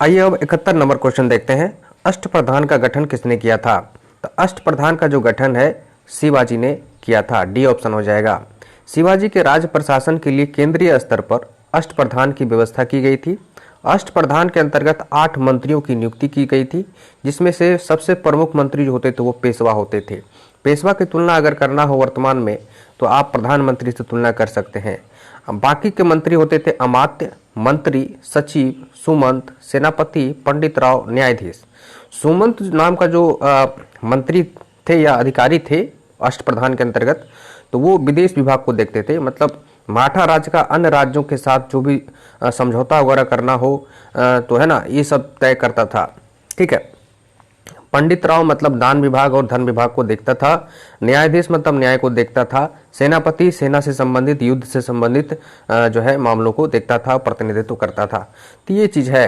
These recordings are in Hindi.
आइए अब 71 नंबर क्वेश्चन देखते हैं। अष्टप्रधान का गठन किसने किया था? तो अष्टप्रधान का जो गठन है शिवाजी ने किया था। डी ऑप्शन हो जाएगा। शिवाजी के राज प्रशासन के लिए केंद्रीय स्तर पर अष्टप्रधान की व्यवस्था की गई थी। अष्टप्रधान के अंतर्गत 8 मंत्रियों की नियुक्ति की गई थी, जिसमें से सबसे प्रमुख मंत्री जो होते थे वो पेशवा होते थे। पेशवा की तुलना अगर करना हो वर्तमान में तो आप प्रधानमंत्री से तुलना कर सकते हैं। बाकी के मंत्री होते थे अमात्य, मंत्री, सचिव, सुमंत, सेनापति, पंडित राव, न्यायाधीश। सुमंत नाम का जो मंत्री थे या अधिकारी थे अष्टप्रधान के अंतर्गत, तो वो विदेश विभाग को देखते थे। मतलब मराठा राज्य का अन्य राज्यों के साथ जो भी समझौता वगैरह करना हो तो है ना, ये सब तय करता था। ठीक है। पंडित राव मतलब दान विभाग और धन विभाग को देखता था। न्यायाधीश मतलब न्याय को देखता था। सेनापति सेना से संबंधित, युद्ध से संबंधित जो है मामलों को देखता था, प्रतिनिधित्व करता था। तो ये चीज है।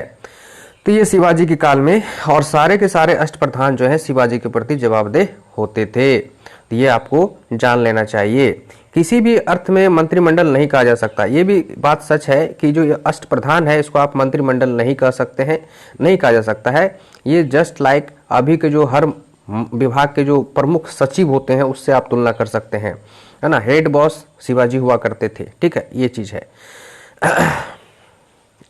तो ये शिवाजी के काल में, और सारे के सारे अष्टप्रधान जो है शिवाजी के प्रति जवाबदेह होते थे। तो ये आपको जान लेना चाहिए। किसी भी अर्थ में मंत्रिमंडल नहीं कहा जा सकता। ये भी बात सच है कि जो अष्टप्रधान है इसको आप मंत्रिमंडल नहीं कह सकते हैं, नहीं कहा जा सकता है। ये जस्ट लाइक अभी के जो हर विभाग के जो प्रमुख सचिव होते हैं उससे आप तुलना कर सकते हैं, है ना। हेड बॉस शिवाजी हुआ करते थे। ठीक है, ये चीज है।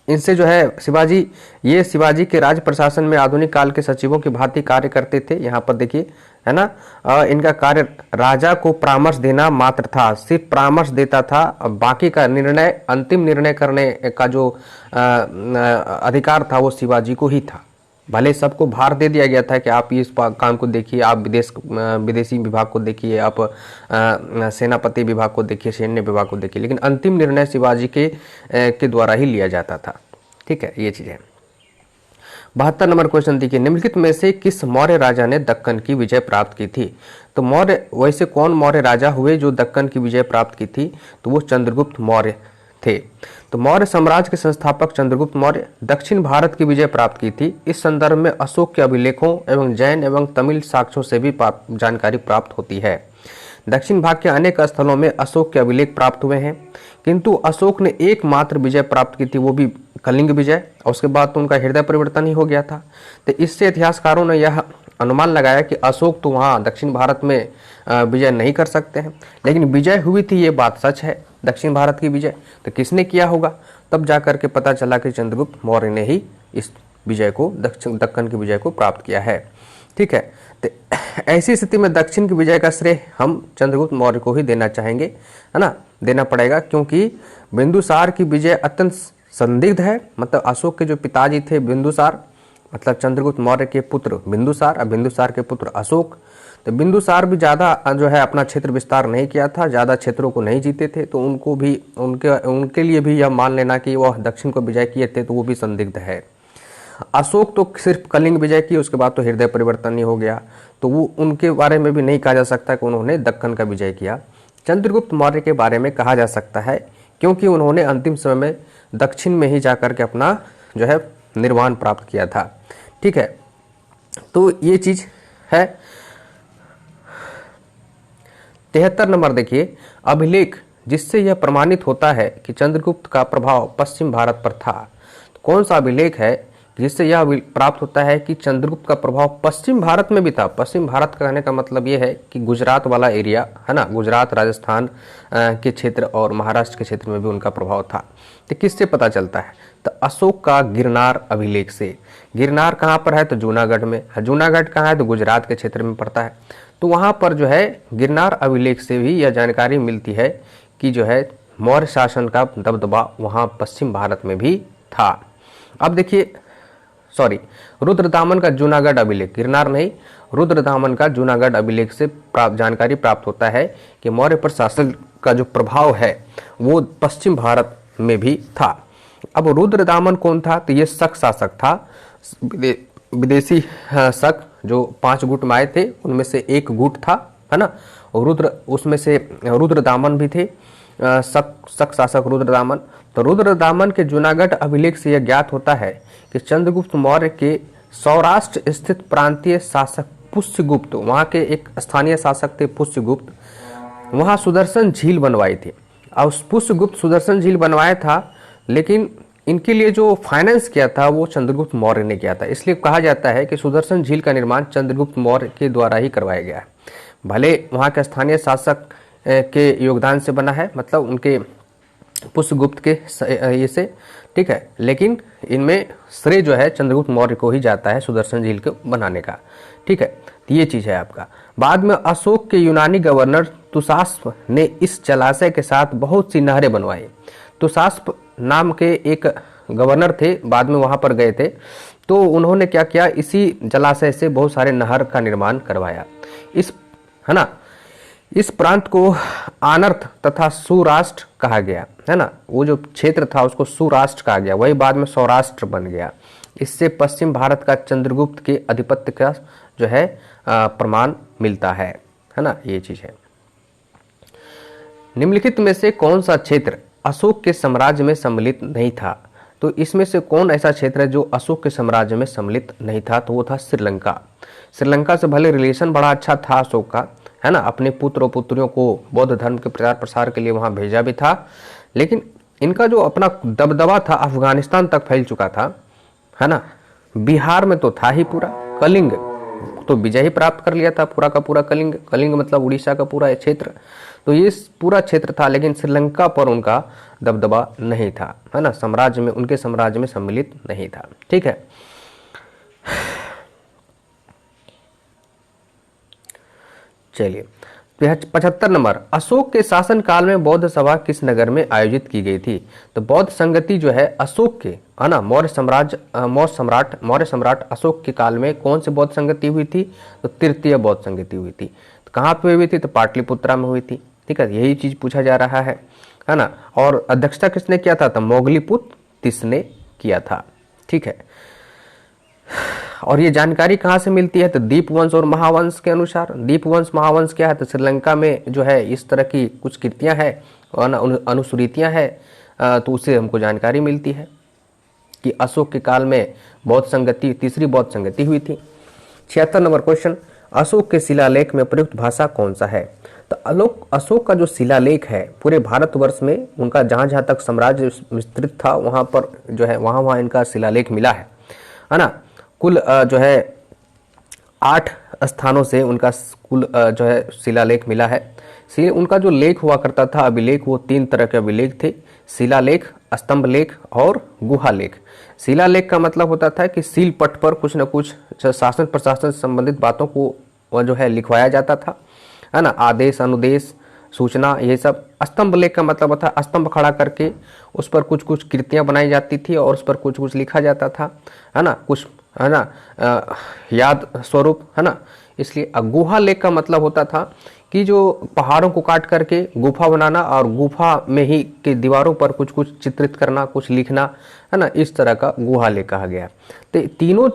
इनसे जो है शिवाजी के राज प्रशासन में आधुनिक काल के सचिवों की भांति कार्य करते थे। यहाँ पर देखिए, है ना। इनका कार्य राजा को परामर्श देना मात्र था, सिर्फ परामर्श देता था। बाकी का निर्णय, अंतिम निर्णय करने का जो अधिकार था वो शिवाजी को ही था। भले सबको भार दे दिया गया था कि आप इस काम को देखिए, आप विदेशी विभाग को देखिए, आप सेनापति विभाग को देखिए, सैन्य विभाग को देखिए, लेकिन अंतिम निर्णय शिवाजी के द्वारा ही लिया जाता था। ठीक है, ये चीज है। 72 नंबर क्वेश्चन देखिए, निम्नलिखित में से किस मौर्य राजा ने दक्कन की विजय प्राप्त की थी? तो वैसे कौन मौर्य राजा हुए जो दक्कन की विजय प्राप्त की थी? तो वो चंद्रगुप्त मौर्य थे। तो मौर्य साम्राज्य के संस्थापक चंद्रगुप्त मौर्य दक्षिण भारत की विजय प्राप्त की थी। इस संदर्भ में अशोक के अभिलेखों एवं जैन एवं तमिल साक्ष्यों से भी जानकारी प्राप्त होती है। दक्षिण भाग के अनेक स्थलों में अशोक के अभिलेख प्राप्त हुए हैं, किंतु अशोक ने एकमात्र विजय प्राप्त की थी, वो भी कलिंग विजय। और उसके बाद तो उनका हृदय परिवर्तन ही हो गया था। तो इससे इतिहासकारों ने यह अनुमान लगाया कि अशोक तो वहाँ दक्षिण भारत में विजय नहीं कर सकते हैं, लेकिन विजय हुई थी, ये बात सच है, दक्षिण भारत की विजय। तो किसने किया होगा? तब जाकर के पता चला कि चंद्रगुप्त मौर्य ने ही इस विजय को, दक्कन की विजय को प्राप्त किया है। ठीक है। तो ऐसी स्थिति में दक्षिण की विजय का श्रेय हम चंद्रगुप्त मौर्य को ही देना चाहेंगे, है ना, देना पड़ेगा, क्योंकि बिंदुसार की विजय अत्यंत संदिग्ध है। मतलब अशोक के जो पिताजी थे बिंदुसार, मतलब चंद्रगुप्त मौर्य के पुत्र बिंदुसार और बिंदुसार के पुत्र अशोक। तो बिंदुसार भी ज्यादा जो है अपना क्षेत्र विस्तार नहीं किया था, ज्यादा क्षेत्रों को नहीं जीते थे, तो उनको भी उनके लिए भी यह मान लेना कि वह दक्षिण को विजय किए थे तो वो भी संदिग्ध है। अशोक तो सिर्फ कलिंग विजय की, उसके बाद तो हृदय परिवर्तन ही हो गया, तो वो उनके बारे में भी नहीं कहा जा सकता कि उन्होंने दक्कन का विजय किया। चंद्रगुप्त मौर्य के बारे में कहा जा सकता है, क्योंकि उन्होंने अंतिम समय में दक्षिण में ही जाकर के अपना जो है निर्वाण प्राप्त किया था। ठीक है, तो ये चीज है। 73 नंबर देखिए, अभिलेख जिससे यह प्रमाणित होता है कि चंद्रगुप्त का प्रभाव पश्चिम भारत पर था। तो कौन सा अभिलेख है जिससे यह प्राप्त होता है कि चंद्रगुप्त का प्रभाव पश्चिम भारत में भी था? पश्चिम भारत कहने का मतलब यह है कि गुजरात वाला एरिया, है ना, गुजरात, राजस्थान के क्षेत्र और महाराष्ट्र के क्षेत्र में भी उनका प्रभाव था। तो किससे पता चलता है? तो अशोक का गिरनार अभिलेख से। गिरनार कहाँ पर है? तो जूनागढ़ में। जूनागढ़ कहाँ है? तो गुजरात के क्षेत्र में पड़ता है। तो वहां पर जो है गिरनार अभिलेख से भी यह जानकारी मिलती है कि जो है मौर्य शासन का दबदबा वहां पश्चिम भारत में भी था। अब देखिए, रुद्रदामन का जूनागढ़ अभिलेख, गिरनार नहीं, रुद्रदामन का जूनागढ़ अभिलेख से जानकारी प्राप्त होता है कि मौर्य प्रशासन का जो प्रभाव है वो पश्चिम भारत में भी था। अब रुद्रदामन कौन था? तो ये शक शासक था, विदेशी शक, जो 5 गुट में आए थे उनमें से एक गुट था, है ना। और उसमें से रुद्रदामन भी थे, शक शासक रुद्रदामन। तो रुद्रदामन के जूनागढ़ अभिलेख से यह ज्ञात होता है कि चंद्रगुप्त मौर्य के सौराष्ट्र स्थित प्रांतीय शासक पुष्यगुप्त, वहां के एक स्थानीय शासक थे पुष्यगुप्त, वहां सुदर्शन झील बनवाई थी। और पुष्यगुप्त सुदर्शन झील बनवाया था, लेकिन इनके लिए जो फाइनेंस किया था वो चंद्रगुप्त मौर्य ने किया था। इसलिए कहा जाता है कि सुदर्शन झील का निर्माण चंद्रगुप्त मौर्य के द्वारा ही करवाया गया है। भले वहाँ के स्थानीय शासक के योगदान से बना है, मतलब उनके पुष्यगुप्त के ये से, ठीक है, लेकिन इनमें श्रेय जो है चंद्रगुप्त मौर्य को ही जाता है सुदर्शन झील को बनाने का, ठीक है। तो ये चीज है आपका। बाद में अशोक के यूनानी गवर्नर तुसास्प ने इस जलाशय के साथ बहुत सी नहरें बनवाई। तुसास्प नाम के एक गवर्नर थे, बाद में वहां पर गए थे, तो उन्होंने क्या किया, इसी जलाशय से बहुत सारे नहर का निर्माण करवाया। इस है ना, इस प्रांत को आनर्थ तथा सुराष्ट्र कहा गया, है ना। वो जो क्षेत्र था उसको सुराष्ट्र कहा गया, वही बाद में सौराष्ट्र बन गया। इससे पश्चिम भारत का चंद्रगुप्त के आधिपत्य का जो है प्रमाण मिलता है ना, ये चीज है। निम्नलिखित में से कौन सा क्षेत्र अशोक के साम्राज्य में सम्मिलित नहीं था? तो इसमें से कौन ऐसा क्षेत्र है जो अशोक के साम्राज्य में सम्मिलित नहीं था? तो वो था श्रीलंका। श्रीलंका से भले रिलेशन बड़ा अच्छा था अशोक का, है ना, अपने पुत्र और पुत्रियों को बौद्ध धर्म के प्रचार प्रसार के लिए वहां भेजा भी था, लेकिन इनका जो अपना दबदबा था अफगानिस्तान तक फैल चुका था, है ना। बिहार में तो था ही पूरा, कलिंग तो विजय ही प्राप्त कर लिया था पूरा का पूरा, कलिंग, कलिंग मतलब उड़ीसा का पूरा क्षेत्र, तो ये पूरा क्षेत्र था, लेकिन श्रीलंका पर उनका दबदबा नहीं था, है ना, साम्राज्य में, उनके साम्राज्य में सम्मिलित नहीं था, ठीक है। चलिए 75 नंबर, अशोक के शासन काल में बौद्ध सभा किस नगर में आयोजित की गई थी? तो बौद्ध संगति जो है अशोक के, है ना, मौर्य सम्राट अशोक के काल में कौन सी बौद्ध संगति हुई थी? तो तृतीय बौद्ध संगति हुई थी। तो कहाँ पे हुई थी? तो पाटलिपुत्रा में हुई थी, ठीक है, यही चीज पूछा जा रहा है ना। और अध्यक्षता किसने किया था? तो मोगलीपुत्र तिस ने किया था, ठीक है। और ये जानकारी कहाँ से मिलती है? तो दीपवंश और महावंश के अनुसार। दीपवंश महावंश क्या है? तो श्रीलंका में जो है इस तरह की कुछ कृतियां हैं और अनुसूरितियां हैं, तो उससे हमको जानकारी मिलती है कि अशोक के काल में बौद्ध संगति, तीसरी बौद्ध संगति हुई थी। 76 नंबर क्वेश्चन, अशोक के शिलालेख में प्रयुक्त भाषा कौन सा है? तो अशोक का जो शिलालेख है पूरे भारतवर्ष में, उनका जहां जहां तक साम्राज्य विस्तृत था वहां पर जो है वहां इनका शिलालेख मिला है ना। कुल जो है 8 स्थानों से उनका कुल जो है शिलालेख मिला है। उनका जो लेख हुआ करता था अभिलेख, वो 3 तरह के अभिलेख थे, शिलालेख, स्तंभ लेख और गुहा लेख। शिलालेख का मतलब होता था कि सील पट पर कुछ न कुछ शासन प्रशासन से संबंधित बातों को जो है लिखवाया जाता था, है ना, आदेश अनुदेश सूचना ये सब। स्तंभ लेख का मतलब होता है स्तंभ खड़ा करके उस पर कुछ कुछ कृतियां बनाई जाती थी और उस पर कुछ कुछ लिखा जाता था, है ना, कुछ, है ना, याद स्वरूप, है ना। इसलिए गुहा लेख का मतलब होता था कि जो पहाड़ों को काट करके गुफा बनाना और गुफा में ही के दीवारों पर कुछ कुछ चित्रित करना, कुछ लिखना, है ना, इस तरह का गुहा लेख कहा गया। तो तीनों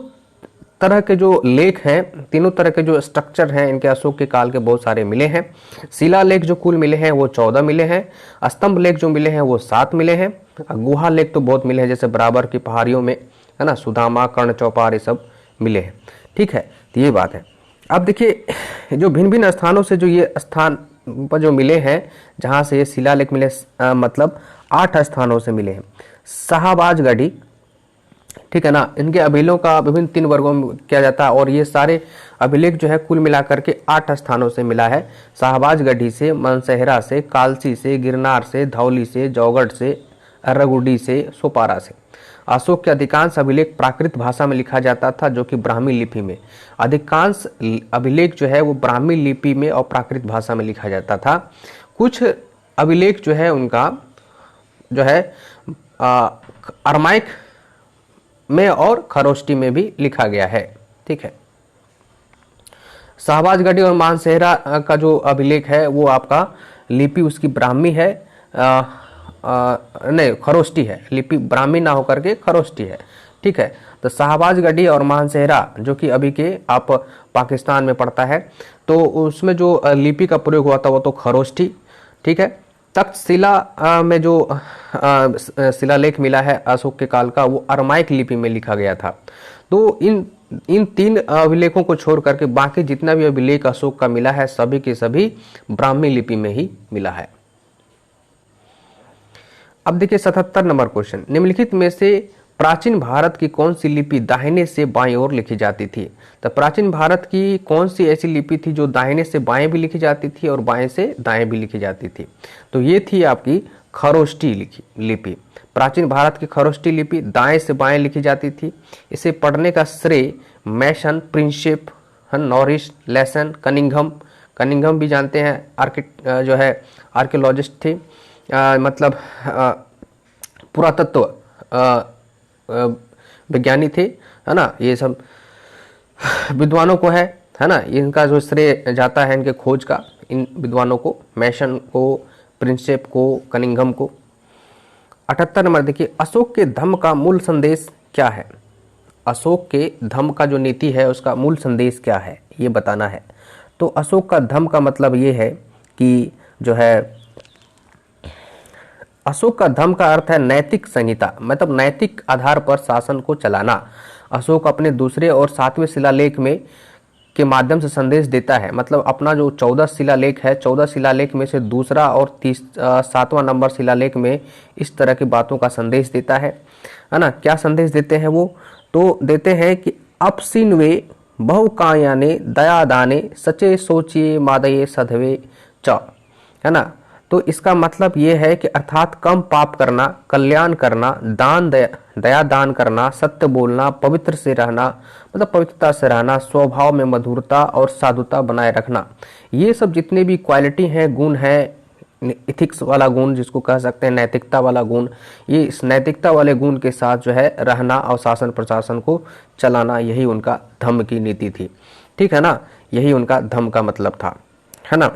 तरह के जो लेख हैं, तीनों तरह के जो स्ट्रक्चर हैं, इनके अशोक के काल के बहुत सारे मिले हैं। शिलालेख जो कुल मिले हैं वो 14 मिले हैं, स्तंभ लेख जो मिले हैं वो 7 मिले हैं, गुहा लेख तो बहुत मिले हैं, जैसे बराबर की पहाड़ियों में, है ना, सुदामा, कर्ण चौपार, ये सब मिले हैं, ठीक है। तो ये बात है। अब देखिए जो भिन्न भिन्न स्थानों से जो ये स्थान पर जो मिले हैं, जहां से ये शिलालेख मिले, मतलब 8 स्थानों से मिले हैं। शाहबाजगढ़ी, ठीक है ना, इनके अभिलेखों का विभिन्न 3 वर्गों में किया जाता है और ये सारे अभिलेख जो है कुल मिलाकर के 8 स्थानों से मिला है। शाहबाजगढ़ी से, मनसेहरा से, कालसी से, गिरनार से, धौली से, जौगढ़ से, अर्रगुडी से, सोपारा से। अशोक के अधिकांश अभिलेख प्राकृत भाषा में लिखा जाता था, जो कि ब्राह्मी लिपि में, अधिकांश अभिलेख जो है वो ब्राह्मी लिपि में और प्राकृत भाषा में लिखा जाता था। कुछ अभिलेख जो है उनका जो है अरमाइक में और खरोष्टी में भी लिखा गया है, ठीक है। शाहबाजगढ़ी और मानसेहरा का जो अभिलेख है वो आपका लिपि उसकी ब्राह्मी है, नहीं खरोष्टी है, लिपि ब्राह्मी ना होकर के खरोष्टी है, ठीक है। तो शाहबाजगढ़ी और मानसेहरा जो कि अभी के आप पाकिस्तान में पड़ता है, तो उसमें जो लिपि का प्रयोग हुआ था वो तो खरोष्टी, ठीक है। तक्षशिला में जो शिलालेख मिला है अशोक के काल का, वो अरमाइक लिपि में लिखा गया था। तो इन 3 अभिलेखों को छोड़ करके बाकी जितना भी अभिलेख अशोक का मिला है सभी के सभी ब्राह्मी लिपि में ही मिला है। अब देखिए 77 नंबर क्वेश्चन, निम्नलिखित में से प्राचीन भारत की कौन सी लिपि दाहिने से बाएं ओर लिखी जाती थी? तो प्राचीन भारत की कौन सी ऐसी लिपि थी जो दाहिने से बाएं भी लिखी जाती थी और बाएं से दाएं भी लिखी जाती थी? तो ये थी आपकी खरोष्टी लिपि। प्राचीन भारत की खरोष्टी लिपि दाएं से बाएं लिखी जाती थी। इसे पढ़ने का श्रेय मैसन, प्रिंसेप, नॉरिस, लेसन, कनिंघम भी जानते हैं, जो है आर्कियोलॉजिस्ट थे, मतलब पुरातत्व विज्ञानी थे, है ना। ये सब विद्वानों को है ना, इनका जो श्रेय जाता है इनके खोज का, इन विद्वानों को, मैसन को, प्रिंसेप को, कनिंघम को। 78 नंबर देखिए, अशोक के धम्म का मूल संदेश क्या है? अशोक के धम्म का जो नीति है उसका मूल संदेश क्या है, ये बताना है। तो अशोक का धम्म का मतलब ये है कि जो है अशोक का धम्म का अर्थ है नैतिक संहिता, मतलब नैतिक आधार पर शासन को चलाना। अशोक अपने दूसरे और 7वें शिलालेख में के माध्यम से संदेश देता है, मतलब अपना जो 14 शिलालेख है, 14 शिलालेख में से दूसरा और 7वां नंबर शिलालेख में इस तरह की बातों का संदेश देता है ना। क्या संदेश देते हैं वो? तो देते हैं कि अपसिनवे बहुकायाने दयादाने सचे सोचिए मादये सधवे च, है ना। तो इसका मतलब ये है कि अर्थात कम पाप करना, कल्याण करना, दया दान करना, सत्य बोलना, पवित्र से रहना, मतलब पवित्रता से रहना, स्वभाव में मधुरता और साधुता बनाए रखना, ये सब जितने भी क्वालिटी हैं, गुण हैं, इथिक्स वाला गुण जिसको कह सकते हैं, नैतिकता वाला गुण, ये इस नैतिकता वाले गुण के साथ जो है रहना और शासन प्रशासन को चलाना, यही उनका धम्म की नीति थी। ठीक है ना, यही उनका धम्म का मतलब था, है ना।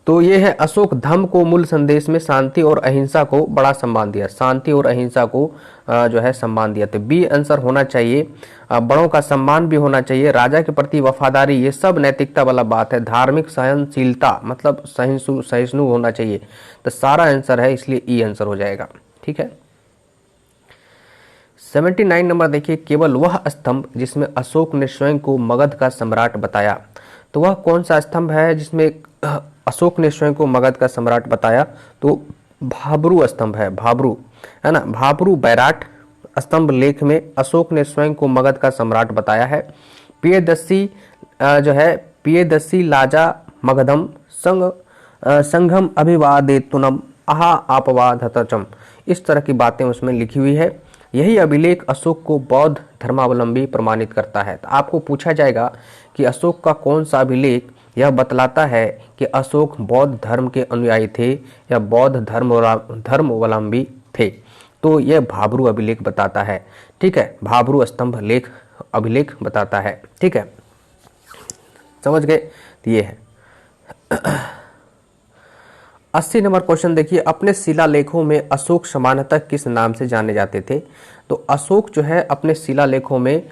तो ये है अशोक धम्म को मूल संदेश में शांति और अहिंसा को बड़ा सम्मान दिया, शांति और अहिंसा को जो है सम्मान दिया। तो बी आंसर होना चाहिए। बड़ों का सम्मान भी होना चाहिए, राजा के प्रति वफादारी, ये सब नैतिकता वाला बात है। धार्मिक सहनशीलता, मतलब सहिष्णु होना चाहिए। तो सारा आंसर है, इसलिए ई आंसर हो जाएगा। ठीक है। 79 नंबर देखिए, केवल वह स्तंभ जिसमें अशोक ने स्वयं को मगध का सम्राट बताया। तो वह कौन सा स्तंभ है जिसमें अशोक ने स्वयं को मगध का सम्राट बताया? तो भाब्रू स्तंभ है, भाब्रू, है ना। भाब्रू बैराट स्तंभ लेख में अशोक ने स्वयं को मगध का सम्राट बताया है। पियदस्सी लाजा मगधम संघम अभिवादेतुनम आहा आपवाधतचम, इस तरह की बातें उसमें लिखी हुई है। यही अभिलेख अशोक को बौद्ध धर्मावलंबी प्रमाणित करता है। तो आपको पूछा जाएगा कि अशोक का कौन सा अभिलेख यह बतलाता है कि अशोक बौद्ध धर्म के अनुयायी थे या बौद्ध धर्मावलंबी थे? तो यह भाब्रू अभिलेख बताता है। ठीक है, भाब्रू स्तंभ लेख अभिलेख बताता है। ठीक है, समझ गए? तो ये है 80 नंबर क्वेश्चन देखिए, अपने शिलालेखों में अशोक सामान्यतः किस नाम से जाने जाते थे? तो अशोक जो है अपने शिलालेखों में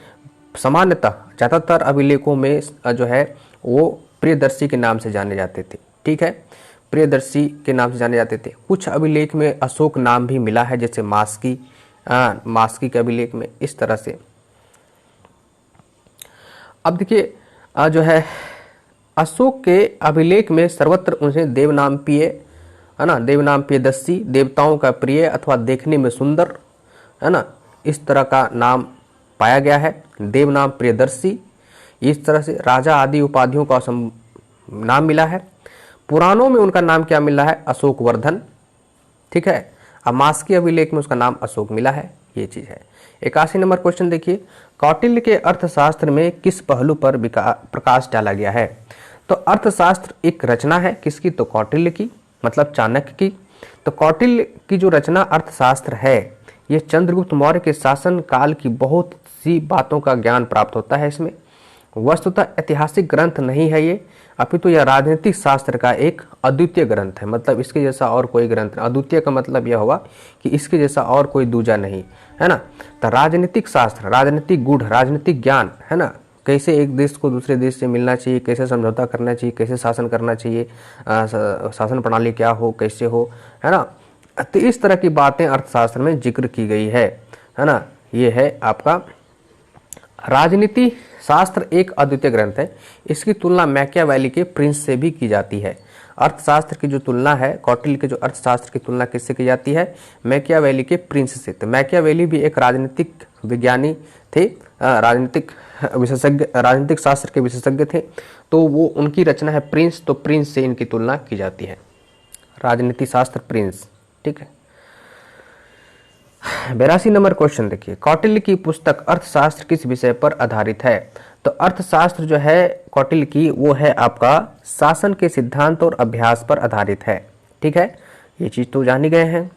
सामान्यतः, ज्यादातर अभिलेखों में जो है वो प्रियदर्शी के नाम से जाने जाते थे। ठीक है, प्रियदर्शी के नाम से जाने जाते थे। कुछ अभिलेख में अशोक नाम भी मिला है, जैसे मास्की के अभिलेख में, इस तरह से। अब देखिए जो है अशोक के अभिलेख में सर्वत्र उन्हें देवनाम प्रिय, है ना, देवनाम प्रियदर्शी, देवताओं का प्रिय अथवा देखने में सुंदर, है ना, इस तरह का नाम पाया गया है, देवनाम प्रियदर्शी। इस तरह से राजा आदि उपाधियों का नाम मिला है। पुराणों में उनका नाम क्या मिला है? अशोक वर्धन। ठीक है, अब मास्की अभिलेख में उसका नाम अशोक मिला है, ये चीज है। 81 नंबर क्वेश्चन देखिए, कौटिल्य के अर्थशास्त्र में किस पहलू पर प्रकाश डाला गया है? तो अर्थशास्त्र एक रचना है, किसकी? तो कौटिल्य की, मतलब चाणक्य की। तो कौटिल्य की जो रचना अर्थशास्त्र है, ये चंद्रगुप्त मौर्य के शासन काल की बहुत सी बातों का ज्ञान प्राप्त होता है इसमें। वस्तुतः ऐतिहासिक ग्रंथ नहीं है ये, अपितु यह राजनीतिक शास्त्र का एक अद्वितीय ग्रंथ है। मतलब इसके जैसा और कोई ग्रंथ, अद्वितीय का मतलब यह हुआ कि इसके जैसा और कोई दूजा नहीं, है ना। तो राजनीतिक शास्त्र, राजनीतिक गुण, राजनीतिक ज्ञान, है ना, कैसे एक देश को दूसरे देश से मिलना चाहिए, कैसे समझौता करना चाहिए, कैसे शासन करना चाहिए, शासन प्रणाली क्या हो, कैसे हो, है ना। तो इस तरह की बातें अर्थशास्त्र में जिक्र की गई है ना। ये है आपका राजनीति शास्त्र, एक अद्वितीय ग्रंथ है। इसकी तुलना मैकियावेली के प्रिंस से भी की जाती है। अर्थशास्त्र की जो तुलना है, कौटिल्य के जो अर्थशास्त्र की तुलना किससे की जाती है? मैकियावेली के प्रिंस से। तो मैकियावेली भी एक राजनीतिक विज्ञानी थे, राजनीतिक विशेषज्ञ, राजनीतिक शास्त्र के विशेषज्ञ थे। तो वो उनकी रचना है प्रिंस, तो प्रिंस से इनकी तुलना की जाती है, राजनीति शास्त्र प्रिंस। ठीक है। 82 नंबर क्वेश्चन देखिए, कौटिल्य की पुस्तक अर्थशास्त्र किस विषय पर आधारित है? तो अर्थशास्त्र जो है कौटिल्य की, वो है आपका शासन के सिद्धांत और अभ्यास पर आधारित है। ठीक है, ये चीज तो जान ही गए हैं।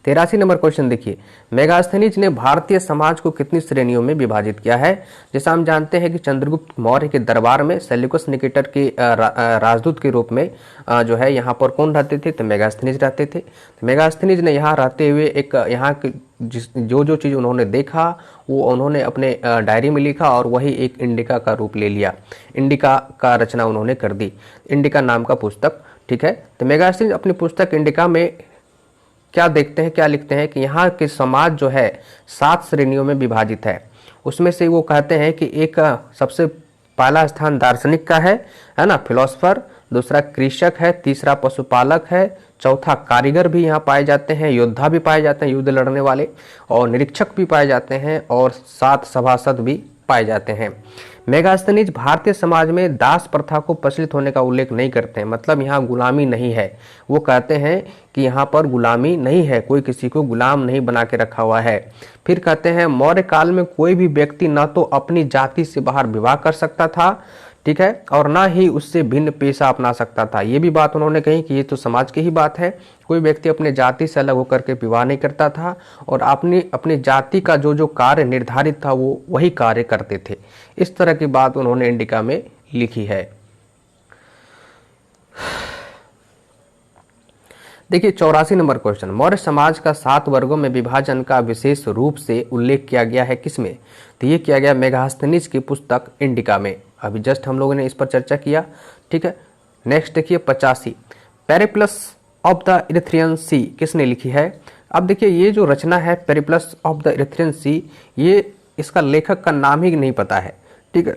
83 नंबर क्वेश्चन देखिए, मेगास्थनीज ने भारतीय समाज को कितनी श्रेणियों में विभाजित किया है? जैसा हम जानते हैं कि चंद्रगुप्त मौर्य के दरबार में सेल्यूकस निकेटर के राजदूत के रूप में जो है यहाँ पर कौन रहते थे? तो मेगास्थनीज रहते थे। तो मेगास्थनीज ने यहाँ रहते हुए एक यहाँ की जो चीज़ उन्होंने देखा वो उन्होंने अपने डायरी में लिखा और वही एक इंडिका का रूप ले लिया। इंडिका का रचना उन्होंने कर दी, इंडिका नाम का पुस्तक। ठीक है, तो मेगास्थनीज अपनी पुस्तक इंडिका में क्या देखते हैं, क्या लिखते हैं कि यहाँ के समाज जो है 7 श्रेणियों में विभाजित है। उसमें से वो कहते हैं कि एक सबसे पहला स्थान दार्शनिक का है ना, फिलोसफर। दूसरा कृषक है, तीसरा पशुपालक है, चौथा कारीगर भी यहाँ पाए जाते हैं, योद्धा भी पाए जाते हैं, युद्ध लड़ने वाले, और निरीक्षक भी पाए जाते हैं, और 7 सभासद भी पाए जाते हैं। मेगास्थनीज भारतीय समाज में दास प्रथा को प्रचलित होने का उल्लेख नहीं करते हैं, मतलब यहाँ गुलामी नहीं है। वो कहते हैं कि यहाँ पर गुलामी नहीं है, कोई किसी को गुलाम नहीं बना के रखा हुआ है। फिर कहते हैं मौर्य काल में कोई भी व्यक्ति न तो अपनी जाति से बाहर विवाह कर सकता था, ठीक है, और ना ही उससे भिन्न पेशा अपना सकता था। ये भी बात उन्होंने कही कि ये तो समाज की ही बात है, कोई व्यक्ति अपने जाति से अलग होकर के विवाह नहीं करता था, और अपनी जाति का जो कार्य निर्धारित था वो वही कार्य करते थे। इस तरह की बात उन्होंने इंडिका में लिखी है। देखिए 84 नंबर क्वेश्चन, मौर्य समाज का 7 वर्गों में विभाजन का विशेष रूप से उल्लेख किया गया है किसमें? तो ये किया गया मेगास्थनीज की पुस्तक इंडिका में। अभी जस्ट हम लोगों ने इस पर चर्चा किया। ठीक है, नेक्स्ट देखिए 85, पेरिप्लस ऑफ द इरिथ्रियन सी किसने लिखी है? अब देखिए ये जो रचना है पेरिप्लस ऑफ द इरिथ्रियन सी, ये इसका लेखक का नाम ही नहीं पता है। ठीक है,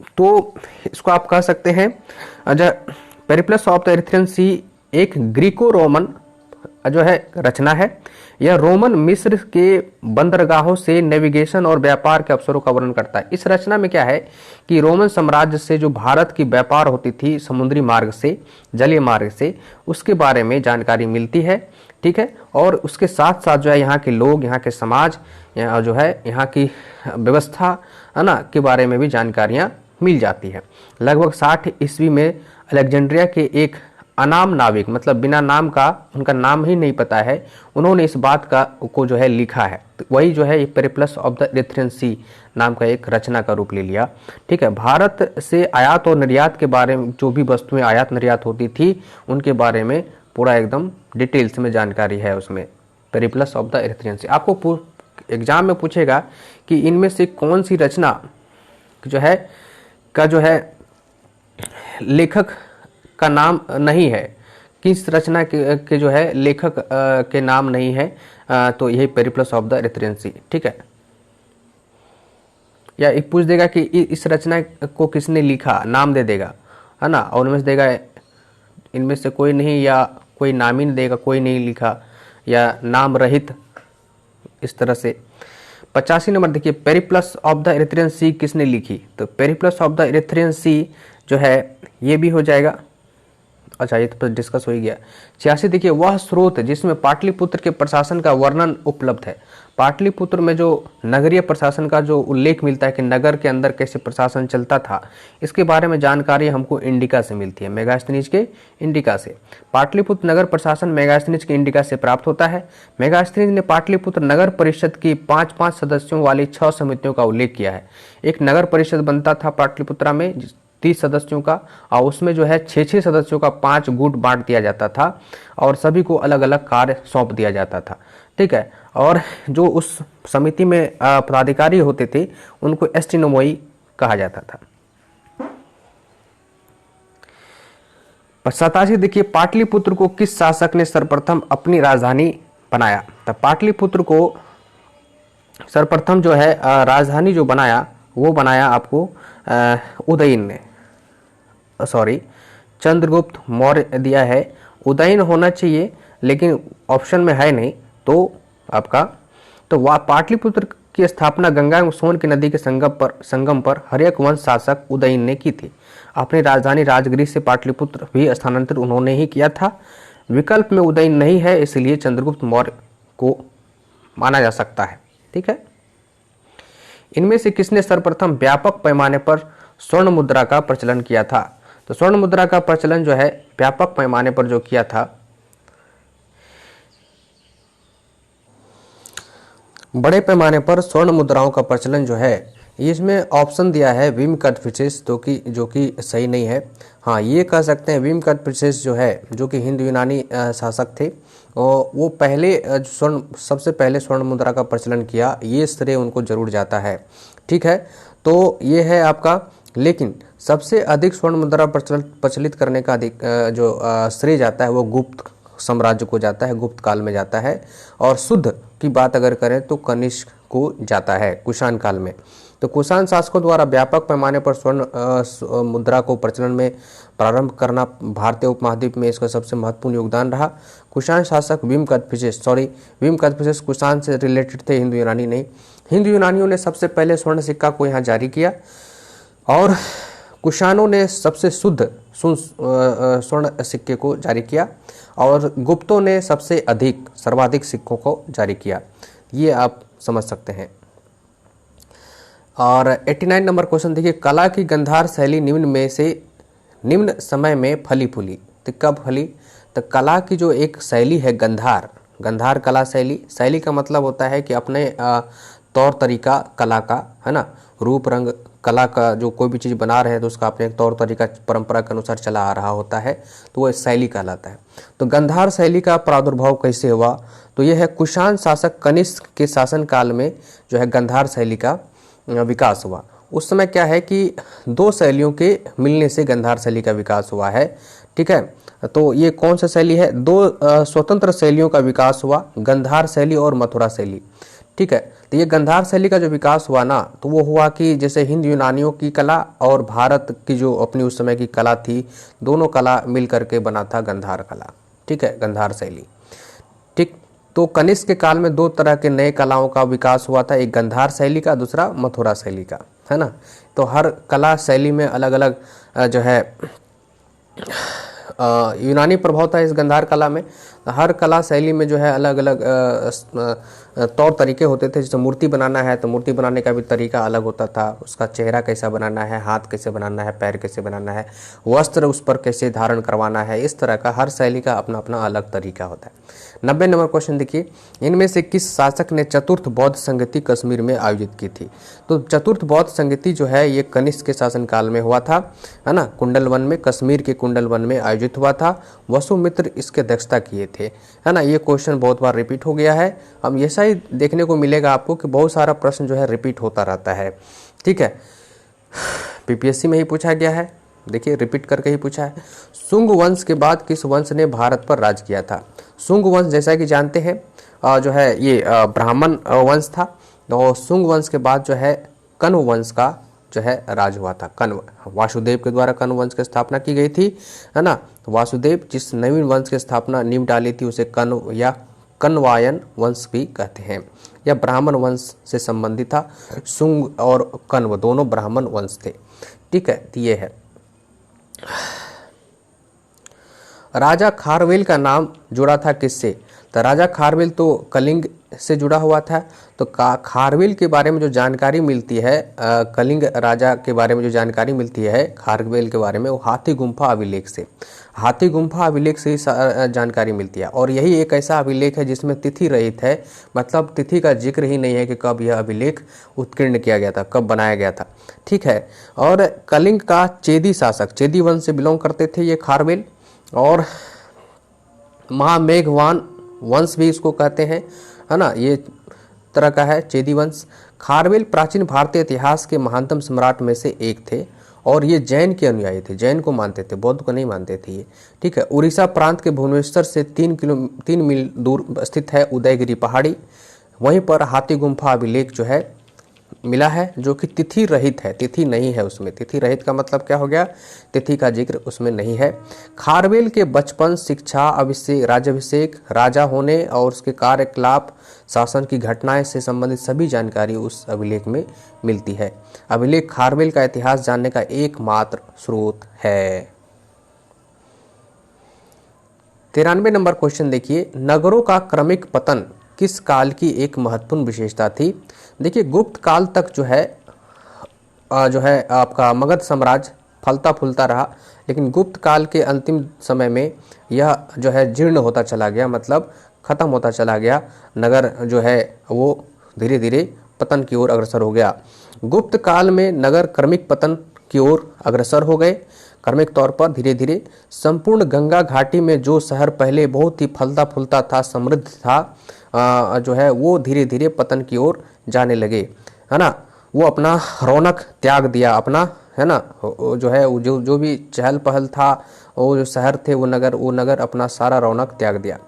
तो इसको आप कह सकते हैं पेरिप्लस ऑफ द इरिथ्रियन सी एक ग्रीको रोमन जो है रचना है। यह रोमन मिस्र के बंदरगाहों से नेविगेशन और व्यापार के अवसरों का वर्णन करता है। इस रचना में क्या है कि रोमन साम्राज्य से जो भारत की व्यापार होती थी समुद्री मार्ग से, जलीय मार्ग से, उसके बारे में जानकारी मिलती है। ठीक है, और उसके साथ साथ जो है यहाँ के लोग, यहाँ के समाज, जो है यहाँ की व्यवस्था है ना के बारे में भी जानकारियाँ मिल जाती है। लगभग 60 ईस्वी में अलेक्जेंड्रिया के एक अनाम नाविक, मतलब बिना नाम का, उनका नाम ही नहीं पता है, उन्होंने इस बात को जो है लिखा है। तो वही जो है पेरिप्लस ऑफ द इरिथ्रियन सी नाम का एक रचना का रूप ले लिया। ठीक है, भारत से आयात और निर्यात के बारे में, जो भी वस्तुएं आयात निर्यात होती थी उनके बारे में पूरा एकदम डिटेल्स में जानकारी है उसमें, पेरिप्लस ऑफ द इरिथ्रियन सी। आपको एग्जाम में पूछेगा कि इनमें से कौन सी रचना जो है लेखक का नाम नहीं है, किस रचना के जो है लेखक के नाम नहीं है, तो यही पेरिप्लस ऑफ द इरिथ्रियन सी। ठीक है, या एक पूछ देगा कि इस रचना को किसने लिखा, नाम दे देगा, है ना, और उनमें से देगा इनमें से कोई नहीं, या कोई नाम ही नहीं देगा, कोई नहीं लिखा, या नाम रहित, इस तरह से। 85 नंबर देखिए, पेरिप्लस ऑफ द इरिथ्रियन सी किसने लिखी? तो पेरिप्लस ऑफ द इरिथ्रियन सी जो है ये भी हो जाएगा। अच्छा, ये तो डिस्कस हो ही गया। 86 देखिए, वह स्रोत जिसमें पाटलिपुत्र के प्रशासन का वर्णन उपलब्ध है। पाटलिपुत्र में जो नगरीय प्रशासन का जो उल्लेख मिलता है कि नगर के अंदर कैसे प्रशासन चलता था, इसके बारे में जानकारी हमको इंडिका से मिलती है, मेगास्थनीज के इंडिका से। पाटलिपुत्र नगर प्रशासन मेगास्थनीज के इंडिका से प्राप्त होता है। मेगास्थनीज ने पाटलिपुत्र नगर परिषद की 5-5 सदस्यों वाली 6 समितियों का उल्लेख किया है। एक नगर परिषद बनता था पाटलिपुत्रा में 30 सदस्यों का, और उसमें जो है 6-6 सदस्यों का 5 गुट बांट दिया जाता था, और सभी को अलग अलग कार्य सौंप दिया जाता था। ठीक है, और जो उस समिति में पदाधिकारी होते थे उनको एस्टिनोमोई कहा जाता था। 87 देखिए, पाटलिपुत्र को किस शासक ने सर्वप्रथम अपनी राजधानी बनाया? तो पाटलिपुत्र को सर्वप्रथम जो है राजधानी जो बनाया वो बनाया आपको उदयन ने। सॉरी चंद्रगुप्त मौर्य दिया है, उदयन होना चाहिए लेकिन ऑप्शन में है नहीं, तो आपका तो वह पाटलिपुत्र की स्थापना गंगा एवं सोन की नदी के संगम पर हर्यक वंश शासक उदयन ने की थी। अपनी राजधानी राजगृह से पाटलिपुत्र भी स्थानांतरित उन्होंने ही किया था। विकल्प में उदयन नहीं है, इसलिए चंद्रगुप्त मौर्य को माना जा सकता है। ठीक है, इनमें से किसने सर्वप्रथम व्यापक पैमाने पर स्वर्ण मुद्रा का प्रचलन किया था? तो स्वर्ण मुद्रा का प्रचलन जो है व्यापक पैमाने पर जो किया था, बड़े पैमाने पर स्वर्ण मुद्राओं का प्रचलन जो है, इसमें ऑप्शन दिया है विम कदफिसेस, जो कि सही नहीं है। हाँ, ये कह सकते हैं विम कदफिसेस जो है, जो कि हिंद यूनानी शासक थे, और वो पहले सबसे पहले स्वर्ण मुद्रा का प्रचलन किया, ये श्रेय उनको जरूर जाता है। ठीक है, तो ये है आपका, लेकिन सबसे अधिक स्वर्ण मुद्रा प्रचलित करने का अधिक जो श्रेय जाता है वो गुप्त साम्राज्य को जाता है, गुप्त काल में जाता है। और शुद्ध की बात अगर करें तो कनिष्क को जाता है कुषाण काल में। तो कुषाण शासकों द्वारा व्यापक पैमाने पर स्वर्ण मुद्रा को प्रचलन में प्रारंभ करना भारतीय उपमहाद्वीप में इसका सबसे महत्वपूर्ण योगदान रहा। कुषाण शासक विम कदफिसेस कुषाण से रिलेटेड थे, हिंदू यूनानी नहीं। हिंदू यूनानियों ने सबसे पहले स्वर्ण सिक्का को यहाँ जारी किया और कुषाणों ने सबसे शुद्ध स्वर्ण सिक्के को जारी किया और गुप्तों ने सर्वाधिक सिक्कों को जारी किया। ये आप समझ सकते हैं। और 89 नंबर क्वेश्चन देखिए, कला की गंधार शैली निम्न समय में फली फूली। तो कब फली? तो कला की जो एक शैली है गंधार कला शैली का मतलब होता है कि अपने तौर तरीका कला का, है ना, रूप रंग कला का, जो कोई भी चीज़ बना रहे हैं तो उसका अपने एक तौर तरीका परंपरा के अनुसार चला आ रहा होता है, तो वो शैली कहलाता है। तो गंधार शैली का प्रादुर्भाव कैसे हुआ? तो यह है कुषाण शासक कनिष्क के शासनकाल में जो है गंधार शैली का विकास हुआ। उस समय क्या है कि दो शैलियों के मिलने से गंधार शैली का विकास हुआ है। ठीक है, तो ये कौन सा शैली है? दो स्वतंत्र शैलियों का विकास हुआ, गंधार शैली और मथुरा शैली। ठीक है, तो ये गंधार शैली का जो विकास हुआ ना, तो वो हुआ कि जैसे हिंद यूनानियों की कला और भारत की जो अपनी उस समय की कला थी, दोनों कला मिल करके बना था गंधार कला। ठीक है, गंधार शैली। ठीक, तो कनिष्क के काल में दो तरह के नए कलाओं का विकास हुआ था, एक गंधार शैली का, दूसरा मथुरा शैली का, है ना। तो हर कला शैली में अलग अलग जो है यूनानी प्रभाव था इस गंधार कला में। हर कला शैली में जो है अलग अलग तौर तरीके होते थे। जैसे मूर्ति बनाना है तो मूर्ति बनाने का भी तरीका अलग होता था, उसका चेहरा कैसा बनाना है, हाथ कैसे बनाना है, पैर कैसे बनाना है, वस्त्र उस पर कैसे धारण करवाना है, इस तरह का हर शैली का अपना अपना अलग तरीका होता है। 90 नंबर क्वेश्चन देखिए, इनमें से किस शासक ने चतुर्थ बौद्ध संगति कश्मीर में आयोजित की थी? तो चतुर्थ बौद्ध संगति जो है ये कनिष्क के शासनकाल में हुआ था, है ना, कुंडलवन में, कश्मीर के कुंडलवन में आयोजित हुआ था। वसुमित्र इसके अध्यक्षता किए थे, है ना। ये क्वेश्चन बहुत बार रिपीट हो गया है। अब ऐसा ही देखने को मिलेगा आपको कि बहुत सारा प्रश्न जो है रिपीट होता रहता है। ठीक है, पीपीएससी में ही पूछा गया है, देखिए रिपीट करके ही पूछा है। शुंग वंश के बाद किस वंश ने भारत पर राज किया था? शुंग वंश जैसा कि जानते हैं जो है ये ब्राह्मण वंश था, और शुंग वंश के बाद जो है कण्व वंश का जो है राज हुआ था। कण्व, वासुदेव के द्वारा कण्व वंश की स्थापना की गई थी, है ना। वासुदेव जिस नवीन वंश की स्थापना नींव डाली थी उसे कण्व या कण्वायन वंश भी कहते हैं। यह ब्राह्मण वंश से संबंधित था। शुंग और कण्व दोनों ब्राह्मण वंश थे। ठीक है, तो ये है। राजा खारवेल का नाम जुड़ा था किससे? तो राजा खारवेल तो कलिंग से जुड़ा हुआ था। तो खारवेल के बारे में जो जानकारी मिलती है, कलिंग राजा के बारे में जो जानकारी मिलती है खारवेल के बारे में, वो हाथी गुम्फा अभिलेख से, हाथी गुम्फा अभिलेख से ही जानकारी मिलती है। और यही एक ऐसा अभिलेख है जिसमें तिथि रहित है, मतलब तिथि का जिक्र ही नहीं है कि कब यह अभिलेख उत्कीर्ण किया गया था, कब बनाया गया था। ठीक है, और कलिंग का चेदी शासक, चेदी वंश से बिलोंग करते थे ये खारवेल, और महामेघवान वंश भी इसको कहते हैं, है ना, ये तरह का है चेदी वंश। खारवेल प्राचीन भारतीय इतिहास के महानतम सम्राट में से एक थे, और ये जैन के अनुयायी थे, जैन को मानते थे, बौद्ध को नहीं मानते थे ये। ठीक है, उड़ीसा प्रांत के भुवनेश्वर से 3 मील दूर स्थित है उदयगिरी पहाड़ी, वहीं पर हाथी गुम्फा अभिलेख जो है मिला है जो कि तिथि रहित है, तिथि नहीं है उसमें। तिथि रहित का मतलब क्या हो गया, तिथि का जिक्र उसमें नहीं है। खारवेल के बचपन, शिक्षा, अभिषेक, राज्याभिषेक, राजा होने और उसके कार्यकलाप, शासन की घटनाएं से संबंधित सभी जानकारी उस अभिलेख में मिलती है। अभिलेख खारवेल का इतिहास जानने का एकमात्र स्रोत है। 93 नंबर क्वेश्चन देखिए, नगरों का क्रमिक पतन किस काल की एक महत्वपूर्ण विशेषता थी। देखिए गुप्त काल तक जो है आपका मगध साम्राज्य फलता फूलता रहा, लेकिन गुप्त काल के अंतिम समय में यह जो है जीर्ण होता चला गया, मतलब खत्म होता चला गया। नगर जो है वो धीरे धीरे पतन की ओर अग्रसर हो गया। गुप्त काल में नगर क्रमिक पतन की ओर अग्रसर हो गए। क्रमिक तौर पर धीरे धीरे संपूर्ण गंगा घाटी में जो शहर पहले बहुत ही फलता फूलता था, समृद्ध था, जो है वो धीरे धीरे पतन की ओर जाने लगे, है ना। वो अपना रौनक त्याग दिया अपना, है ना, जो है जो भी चहल पहल था, वो जो शहर थे, वो नगर अपना सारा रौनक त्याग दिया।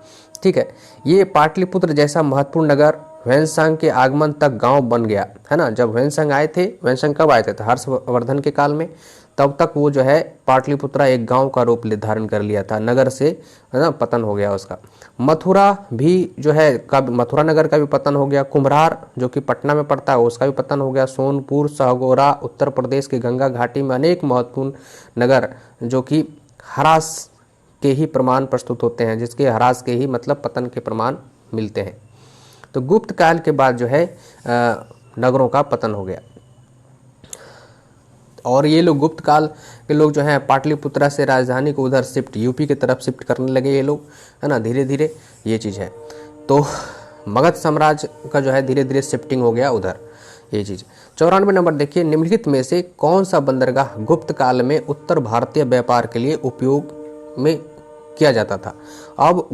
ठीक है, ये पाटलिपुत्र जैसा महत्वपूर्ण नगर ह्वेनसांग के आगमन तक गांव बन गया, है ना। जब ह्वेनसांग आए थे, ह्वेनसांग कब आए थे, तो हर्षवर्धन के काल में, तब तक वो जो है पाटलिपुत्रा एक गांव का रूप धारण कर लिया था, नगर से, है ना, पतन हो गया उसका। मथुरा भी जो है मथुरा नगर का भी पतन हो गया। कुम्भरार जो कि पटना में पड़ता है, उसका भी पतन हो गया। सोनपुर, सहगोरा, उत्तर प्रदेश के गंगा घाटी में अनेक महत्वपूर्ण नगर जो कि ह्रास के ही प्रमाण प्रस्तुत होते हैं, जिसके ह्रास के ही मतलब पतन के प्रमाण मिलते हैं। तो गुप्त काल के बाद जो है नगरों का पतन हो गया, और ये लोग गुप्त काल के लोग जो हैं पाटलिपुत्रा से राजधानी को उधर शिफ्ट, यूपी की तरफ शिफ्ट करने लगे ये लोग, है ना, धीरे धीरे ये चीज़ है। तो मगध साम्राज्य का जो है धीरे धीरे शिफ्टिंग हो गया उधर, ये चीज़। 94 नंबर देखिए, निम्नलिखित में से कौन सा बंदरगाह गुप्त काल में उत्तर भारतीय व्यापार के लिए उपयोग में किया जाता था। अब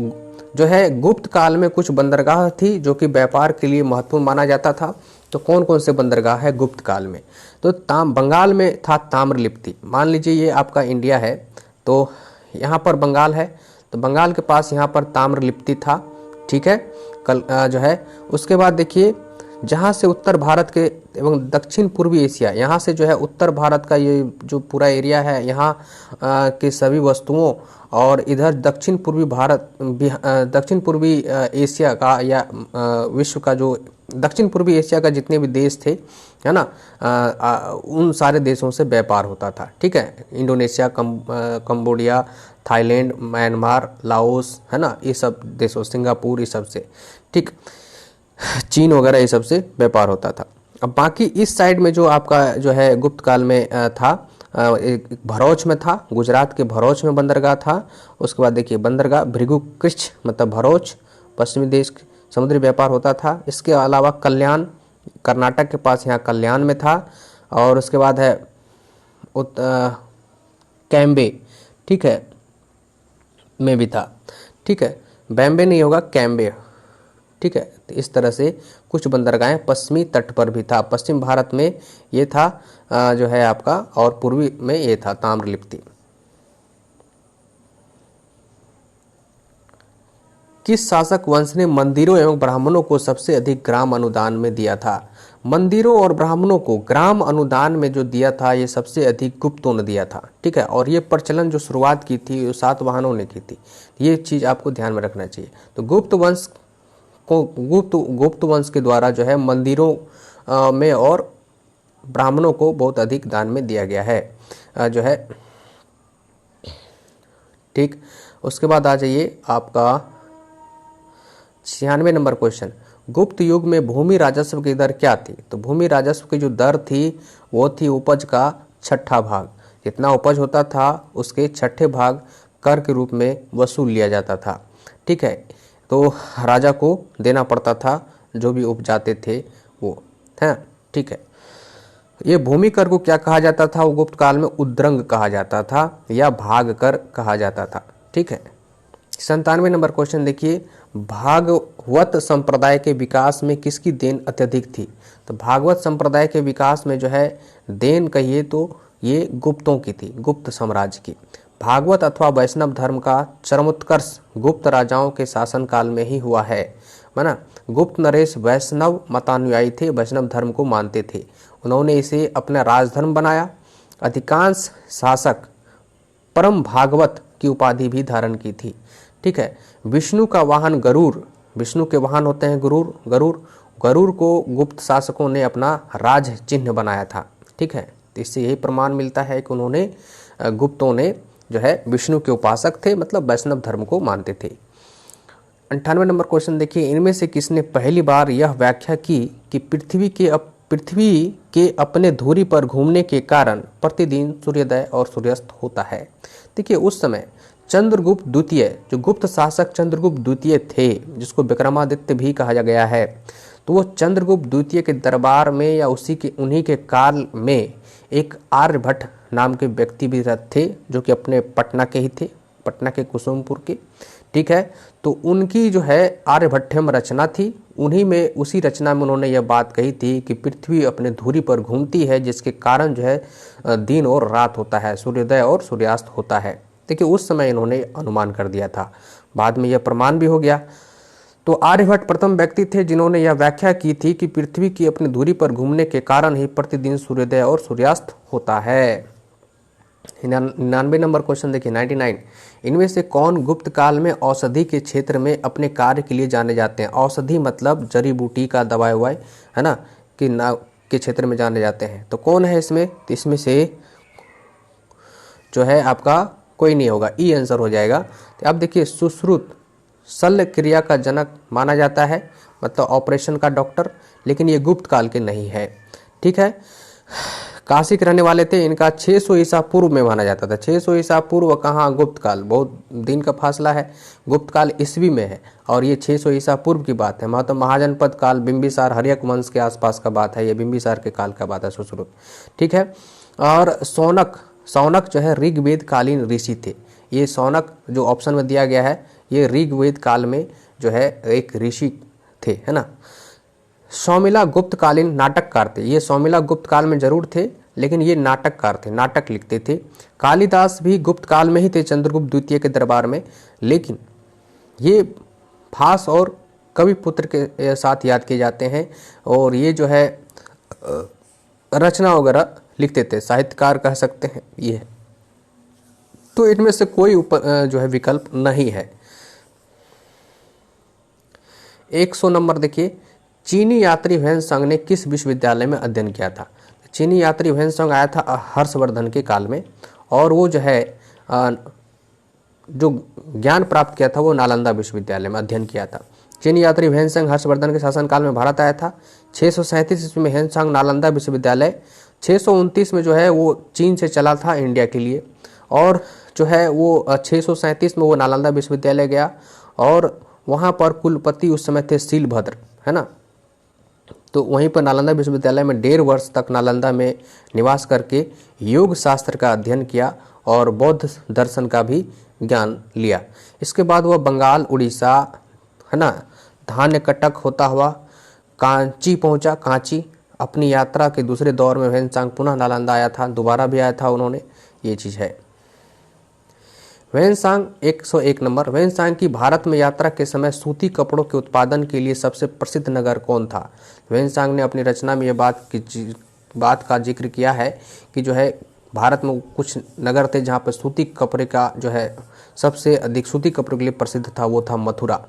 जो है गुप्त काल में कुछ बंदरगाह थी जो कि व्यापार के लिए महत्वपूर्ण माना जाता था। तो कौन कौन से बंदरगाह है गुप्त काल में, तो बंगाल में था ताम्रलिप्ति। मान लीजिए ये आपका इंडिया है, तो यहाँ पर बंगाल है, तो बंगाल के पास यहाँ पर ताम्रलिप्ति था, ठीक है, जो है। उसके बाद देखिए, जहाँ से उत्तर भारत के एवं दक्षिण पूर्वी एशिया, यहाँ से जो है उत्तर भारत का ये जो पूरा एरिया है, यहाँ के सभी वस्तुओं, और इधर दक्षिण पूर्वी एशिया का या विश्व का जो दक्षिण पूर्वी एशिया का जितने भी देश थे, है ना, उन सारे देशों से व्यापार होता था, ठीक है। Indonesia, Cambodia, Thailand, Myanmar, Laos, है ना, ये सब देशों, सिंगापुर, ये सब से, ठीक, चीन वगैरह, ये सब से व्यापार होता था। अब बाकी इस साइड में जो आपका जो है गुप्त काल में था, एक भरूच में था, गुजरात के भरूच में बंदरगाह था। उसके बाद देखिए बंदरगाह भृगुकृच मतलब भरूच, पश्चिमी देश समुद्री व्यापार होता था। इसके अलावा कल्याण, कर्नाटक के पास यहाँ कल्याण में था। और उसके बाद है कैम्बे, ठीक है, में भी था, ठीक है, बॉम्बे नहीं होगा, कैम्बे, ठीक है। तो इस तरह से कुछ बंदरगाहें पश्चिमी तट पर भी था। पश्चिम भारत में ये था जो है आपका, और पूर्वी में ये था ताम्रलिप्ति। किस शासक वंश ने मंदिरों एवं ब्राह्मणों को सबसे अधिक ग्राम अनुदान में दिया था। मंदिरों और ब्राह्मणों को ग्राम अनुदान में जो दिया था, ये सबसे अधिक गुप्तों ने दिया था, ठीक है। और ये प्रचलन जो शुरुआत की थी, वो सातवाहनों ने की थी। ये चीज़ आपको ध्यान में रखना चाहिए। तो गुप्त वंश के द्वारा जो है मंदिरों में और ब्राह्मणों को बहुत अधिक दान में दिया गया है, जो है, ठीक। उसके बाद आ जाइए आपका 96 नंबर क्वेश्चन, गुप्त युग में भूमि राजस्व की दर क्या थी। तो भूमि राजस्व की जो दर थी वो थी उपज का 6ठा भाग। जितना उपज होता था उसके 6ठे भाग कर के रूप में वसूल लिया जाता था, ठीक है। तो राजा को देना पड़ता था जो भी उपजाते थे वो, है, ठीक है। ये भूमि कर को क्या कहा जाता था, वो गुप्त काल में उद्रंग कहा जाता था या भाग कर कहा जाता था, ठीक है। 97 नंबर क्वेश्चन देखिए, भागवत संप्रदाय के विकास में किसकी देन अत्यधिक थी। तो भागवत संप्रदाय के विकास में जो है देन कहिए तो ये गुप्तों की थी, गुप्त साम्राज्य की। भागवत अथवा वैष्णव धर्म का चरमोत्कर्ष गुप्त राजाओं के शासनकाल में ही हुआ है। है ना। गुप्त नरेश वैष्णव मतानुयायी थे, वैष्णव धर्म को मानते थे। उन्होंने इसे अपना राजधर्म बनाया। अधिकांश शासक परम भागवत की उपाधि भी धारण की थी। ठीक है। विष्णु का वाहन गरुड़, विष्णु के वाहन होते हैं गरुड़, गरुड़ को गुप्त शासकों ने अपना राज चिन्ह बनाया था। ठीक है। तो इससे यही प्रमाण मिलता है कि उन्होंने गुप्तों ने जो है विष्णु के उपासक थे, मतलब वैष्णव धर्म को मानते थे। 98 नंबर क्वेश्चन देखिए, इनमें से किसने पहली बार यह व्याख्या की कि पृथ्वी के अपने धुरी पर घूमने के कारण प्रतिदिन सूर्योदय और सूर्यास्त होता है। देखिए उस समय चंद्रगुप्त द्वितीय, जो गुप्त शासक चंद्रगुप्त द्वितीय थे, जिसको विक्रमादित्य भी कहा गया है, तो वो चंद्रगुप्त द्वितीय के दरबार में या उन्हीं के काल में एक आर्यभट्ट नाम के व्यक्ति भी थे, जो कि अपने पटना के ही थे, पटना के कुसुमपुर के। ठीक है। तो उनकी जो है आर्यभट्टम रचना थी, उन्हीं में उसी रचना में उन्होंने यह बात कही थी कि पृथ्वी अपने धुरी पर घूमती है, जिसके कारण जो है दिन और रात होता है, सूर्योदय और सूर्यास्त होता है। देखिए उस समय इन्होंने अनुमान कर दिया था, बाद में यह प्रमाण भी हो गया। तो आर्यभट्ट प्रथम व्यक्ति थे जिन्होंने यह व्याख्या की थी कि पृथ्वी की अपनी धुरी पर घूमने के कारण ही प्रतिदिन सूर्योदय और सूर्यास्त होता है। 99 नंबर क्वेश्चन देखिए, 99, इनमें से कौन गुप्त काल में औषधि के क्षेत्र में अपने कार्य के लिए जाने जाते हैं। औषधि मतलब जड़ी बूटी का दवाई ववाई, है ना, के क्षेत्र में जाने जाते हैं। तो कौन है इसमें? तो इसमें से जो है आपका कोई नहीं होगा, ई आंसर हो जाएगा। तो अब देखिए, सुश्रुत शल्य क्रिया का जनक माना जाता है, मतलब ऑपरेशन का डॉक्टर, लेकिन ये गुप्त काल के नहीं है। ठीक है। काशी के रहने वाले थे, इनका 600 ईसा पूर्व में माना जाता था। 600 ईसा पूर्व कहाँ, गुप्त काल, बहुत दिन का फासला है। गुप्त काल ईस्वी में है और ये 600 ईसा पूर्व की बात है। मतलब महाजनपद काल, बिंबिसार, हर्यक वंश के आसपास का बात है, ये बिंबिसार के काल का बात है, सुश्रुत। ठीक है। और सौनक जो है ऋग्वेद कालीन ऋषि थे। ये सौनक जो ऑप्शन में दिया गया है, ये ऋग्वेद काल में जो है एक ऋषि थे, है ना। सौमिला गुप्तकालीन नाटककार थे। ये सौमिला गुप्त काल में जरूर थे, लेकिन ये नाटककार थे, नाटक लिखते थे। कालिदास भी गुप्त काल में ही थे, चंद्रगुप्त द्वितीय के दरबार में, लेकिन ये भास और कविपुत्र के साथ याद किए जाते हैं, और ये जो है रचना वगैरह लिखते थे, साहित्यकार कह सकते हैं ये। तो इनमें से कोई जो है विकल्प नहीं है। 100 नंबर देखिए, चीनी यात्री ह्वेनसांग ने किस विश्वविद्यालय में अध्ययन किया था। चीनी यात्री ह्वेनसांग आया था हर्षवर्धन के काल में, और वो जो है जो ज्ञान प्राप्त किया था वो नालंदा विश्वविद्यालय में अध्ययन किया था। चीनी यात्री ह्वेनसांग हर्षवर्धन के शासनकाल में भारत आया था। 637 ईस्वी में ह्वेनसांग नालंदा विश्वविद्यालय, 629 में जो है वो चीन से चला था इंडिया के लिए, और जो है वो 637 में वो नालंदा विश्वविद्यालय गया, और वहाँ पर कुलपति उस समय थे शीलभद्र, है ना। तो वहीं पर नालंदा विश्वविद्यालय में 1.5 वर्ष तक नालंदा में निवास करके योग शास्त्र का अध्ययन किया और बौद्ध दर्शन का भी ज्ञान लिया। इसके बाद वह बंगाल, उड़ीसा, है ना, धान्य कटक होता हुआ कांची पहुंचा। कांची अपनी यात्रा के दूसरे दौर में ह्वेनसांग पुनः नालंदा आया था, दोबारा भी आया था उन्होंने, ये चीज़ है। ह्वेनसांग 101 नंबर, ह्वेनसांग की भारत में यात्रा के समय सूती कपड़ों के उत्पादन के लिए सबसे प्रसिद्ध नगर कौन था। ह्वेनसांग ने अपनी रचना में यह बात का जिक्र किया है कि जो है भारत में कुछ नगर थे जहाँ पर सूती कपड़े का जो है सबसे अधिक सूती कपड़ों के लिए प्रसिद्ध था, वो था मथुरा।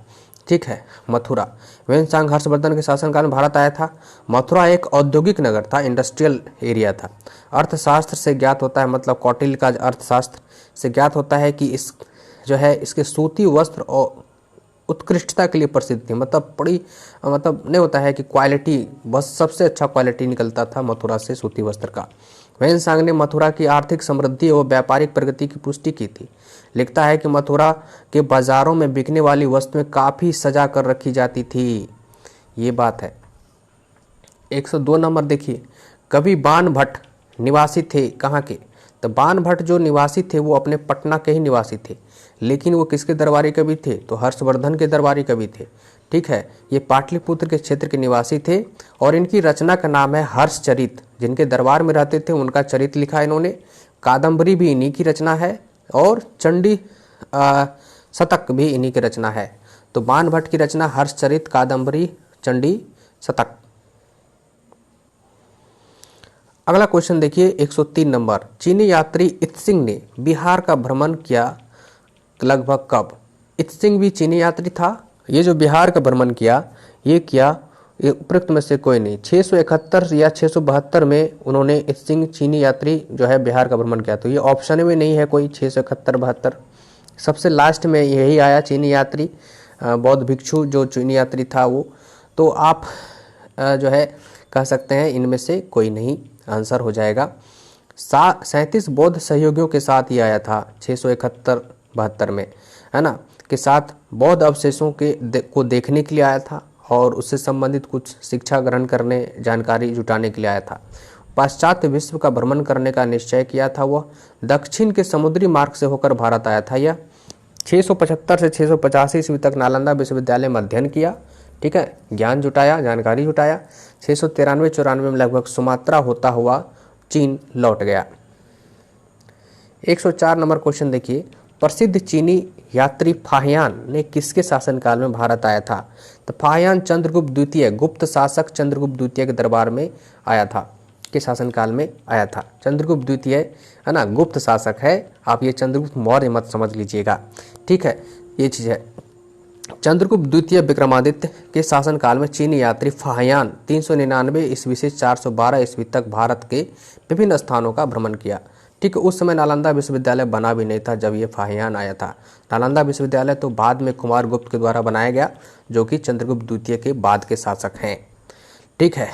ठीक है, मथुरा। ह्वेनसांग हर्षवर्धन के शासनकाल में भारत आया था। मथुरा एक औद्योगिक नगर था, इंडस्ट्रियल एरिया था। अर्थशास्त्र से ज्ञात होता है, मतलब कौटिल्य का अर्थशास्त्र से ज्ञात होता है कि इस जो है इसके सूती वस्त्र और उत्कृष्टता के लिए प्रसिद्ध थी। मतलब बड़ी मतलब नहीं होता है कि क्वालिटी, बस सबसे अच्छा क्वालिटी निकलता था मथुरा से सूती वस्त्र का। ह्वेनसांग ने मथुरा की आर्थिक समृद्धि और व्यापारिक प्रगति की पुष्टि की थी। लिखता है कि मथुरा के बाजारों में बिकने वाली वस्तुएं काफ़ी सजा कर रखी जाती थी, ये बात है। 102 नंबर देखिए, कवि बाण भट्ट निवासी थे कहाँ के। तो बाण भट्ट जो निवासी थे वो अपने पटना के ही निवासी थे, लेकिन वो किसके दरबारी कवि थे, तो हर्षवर्धन के दरबारी कवि थे। ठीक है, ये पाटलिपुत्र के क्षेत्र के निवासी थे, और इनकी रचना का नाम है हर्षचरित। जिनके दरबार में रहते थे उनका चरित्र लिखा इन्होंने। कादम्बरी भी इन्हीं की रचना है, और चंडी शतक भी इन्हीं की रचना है। तो बाणभट्ट की रचना हर्षचरित, कादंबरी, चंडी शतक। अगला क्वेश्चन देखिए 103 नंबर, चीनी यात्री इत्सिंग ने बिहार का भ्रमण किया लगभग कब? इत्सिंग भी चीनी यात्री था। ये जो बिहार का भ्रमण किया ये उपरोक्त में से कोई नहीं। 671 या 672 में उन्होंने इत्सिंग चीनी यात्री जो है बिहार का भ्रमण किया। तो ये ऑप्शन में नहीं है कोई 671 72। सबसे लास्ट में यही आया चीनी यात्री, बौद्ध भिक्षु जो चीनी यात्री था वो। तो आप जो है कह सकते हैं इनमें से कोई नहीं, आंसर हो जाएगा 37 बौद्ध सहयोगियों के साथ ही आया था 671 72 में, है ना, के साथ बौद्ध अवशेषों को देखने के लिए आया था और उससे संबंधित कुछ शिक्षा ग्रहण करने, जानकारी जुटाने के लिए आया था। पाश्चात्य विश्व का भ्रमण करने का निश्चय किया था वह। दक्षिण के समुद्री मार्ग से होकर भारत आया था यह। 675 से 685 ईस्वी तक नालंदा विश्वविद्यालय में अध्ययन किया, ठीक है, ज्ञान जुटाया, जानकारी जुटाया। 693-94 में लगभग सुमात्रा होता हुआ चीन लौट गया। 104 नंबर क्वेश्चन देखिए, प्रसिद्ध चीनी यात्री फाहियान ने किसके शासनकाल में भारत आया था? तो फाहियान चंद्रगुप्त द्वितीय, गुप्त शासक चंद्रगुप्त द्वितीय के दरबार में आया था, के शासनकाल में आया था। चंद्रगुप्त द्वितीय है ना, गुप्त शासक है, आप ये चंद्रगुप्त मौर्य मत समझ लीजिएगा, ठीक है, ये चीज़ है। चंद्रगुप्त द्वितीय विक्रमादित्य के शासनकाल में चीनी यात्री फाहियान 399 ईस्वी से 412 ईस्वी तक भारत के विभिन्न स्थानों का भ्रमण किया, ठीक है। उस समय नालंदा विश्वविद्यालय बना भी नहीं था जब ये फाहियान आया था। नालंदा विश्वविद्यालय तो बाद में कुमार गुप्त के द्वारा बनाया गया, जो कि चंद्रगुप्त द्वितीय के बाद के शासक हैं, ठीक है।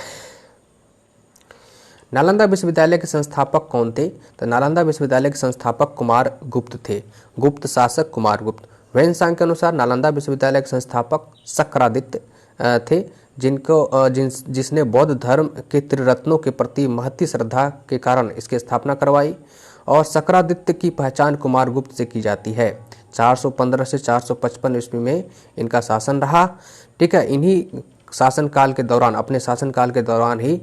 नालंदा विश्वविद्यालय के संस्थापक कौन थे? तो नालंदा विश्वविद्यालय के संस्थापक कुमार गुप्त थे, गुप्त शासक कुमार गुप्त। वेनसांग के अनुसार नालंदा विश्वविद्यालय के संस्थापक शक्रादित्य थे, जिसने बौद्ध धर्म के त्रिरत्नों के प्रति महती श्रद्धा के कारण इसकी स्थापना करवाई। और शक्रादित्य की पहचान कुमार गुप्त से की जाती है। 415 से 455 ईस्वी में इनका शासन रहा, ठीक है। इन्हीं शासनकाल के दौरान, अपने शासनकाल के दौरान ही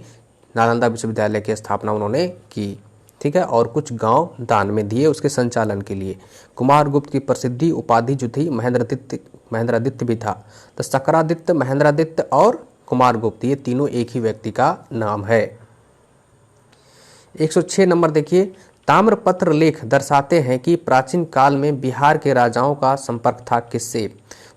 नालंदा विश्वविद्यालय की स्थापना उन्होंने की, ठीक है, और कुछ गांव दान में दिए उसके संचालन के लिए। कुमार गुप्त की प्रसिद्धि उपाधि जो थी महेंद्रादित्य भी था। तो शक्रादित्य, महेंद्रादित्य और कुमार गुप्त, ये तीनों एक ही व्यक्ति का नाम है। 106 नंबर देखिए, ताम्रपत्र लेख दर्शाते हैं कि प्राचीन काल में बिहार के राजाओं का संपर्क था किससे?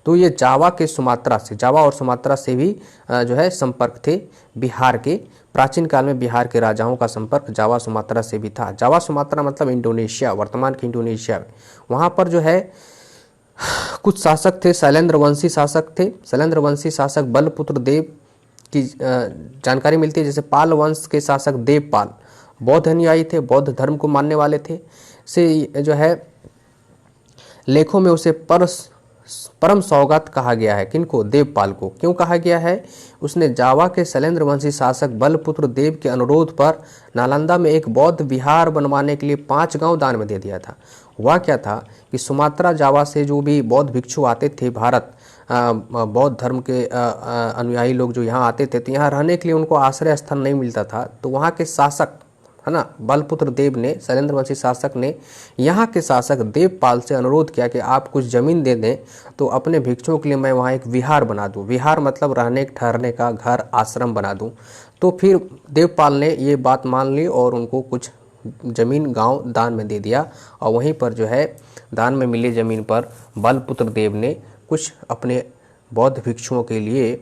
तो ये जावा और सुमात्रा से भी जो है संपर्क थे बिहार के। प्राचीन काल में बिहार के राजाओं का संपर्क जावा सुमात्रा से भी था। जावा सुमात्रा मतलब इंडोनेशिया, वर्तमान की इंडोनेशिया में। वहाँ पर जो है कुछ शासक थे, शैलेंद्र वंशी शासक थे। शैलेंद्र वंशी शासक बलपुत्र देव की जानकारी मिलती है। जैसे पाल वंश के शासक देवपाल बौद्ध अनुयायी थे, बौद्ध धर्म को मानने वाले थे। से जो है लेखों में उसे परम सौगात कहा गया है। किनको? देवपाल को। क्यों कहा गया है? उसने जावा के शैलेंद्र वंशी शासक बलपुत्र देव के अनुरोध पर नालंदा में एक बौद्ध विहार बनवाने के लिए 5 गांव दान में दे दिया था। हुआ क्या था कि सुमात्रा जावा से जो भी बौद्ध भिक्षु आते थे भारत, बौद्ध धर्म के अनुयायी लोग जो यहाँ आते थे, तो यहाँ रहने के लिए उनको आश्रय स्थान नहीं मिलता था। तो वहाँ के शासक है ना, बलपुत्र देव ने, शैलेंद्र वंशी शासक ने यहाँ के शासक देवपाल से अनुरोध किया कि आप कुछ जमीन दे दें तो अपने भिक्षुओं के लिए मैं वहाँ एक विहार बना दूँ। विहार मतलब रहने ठहरने का घर, आश्रम बना दूँ। तो फिर देवपाल ने ये बात मान ली और उनको कुछ जमीन गांव दान में दे दिया। और वहीं पर जो है दान में मिली जमीन पर बलपुत्र देव ने कुछ अपने बौद्ध भिक्षुओं के लिए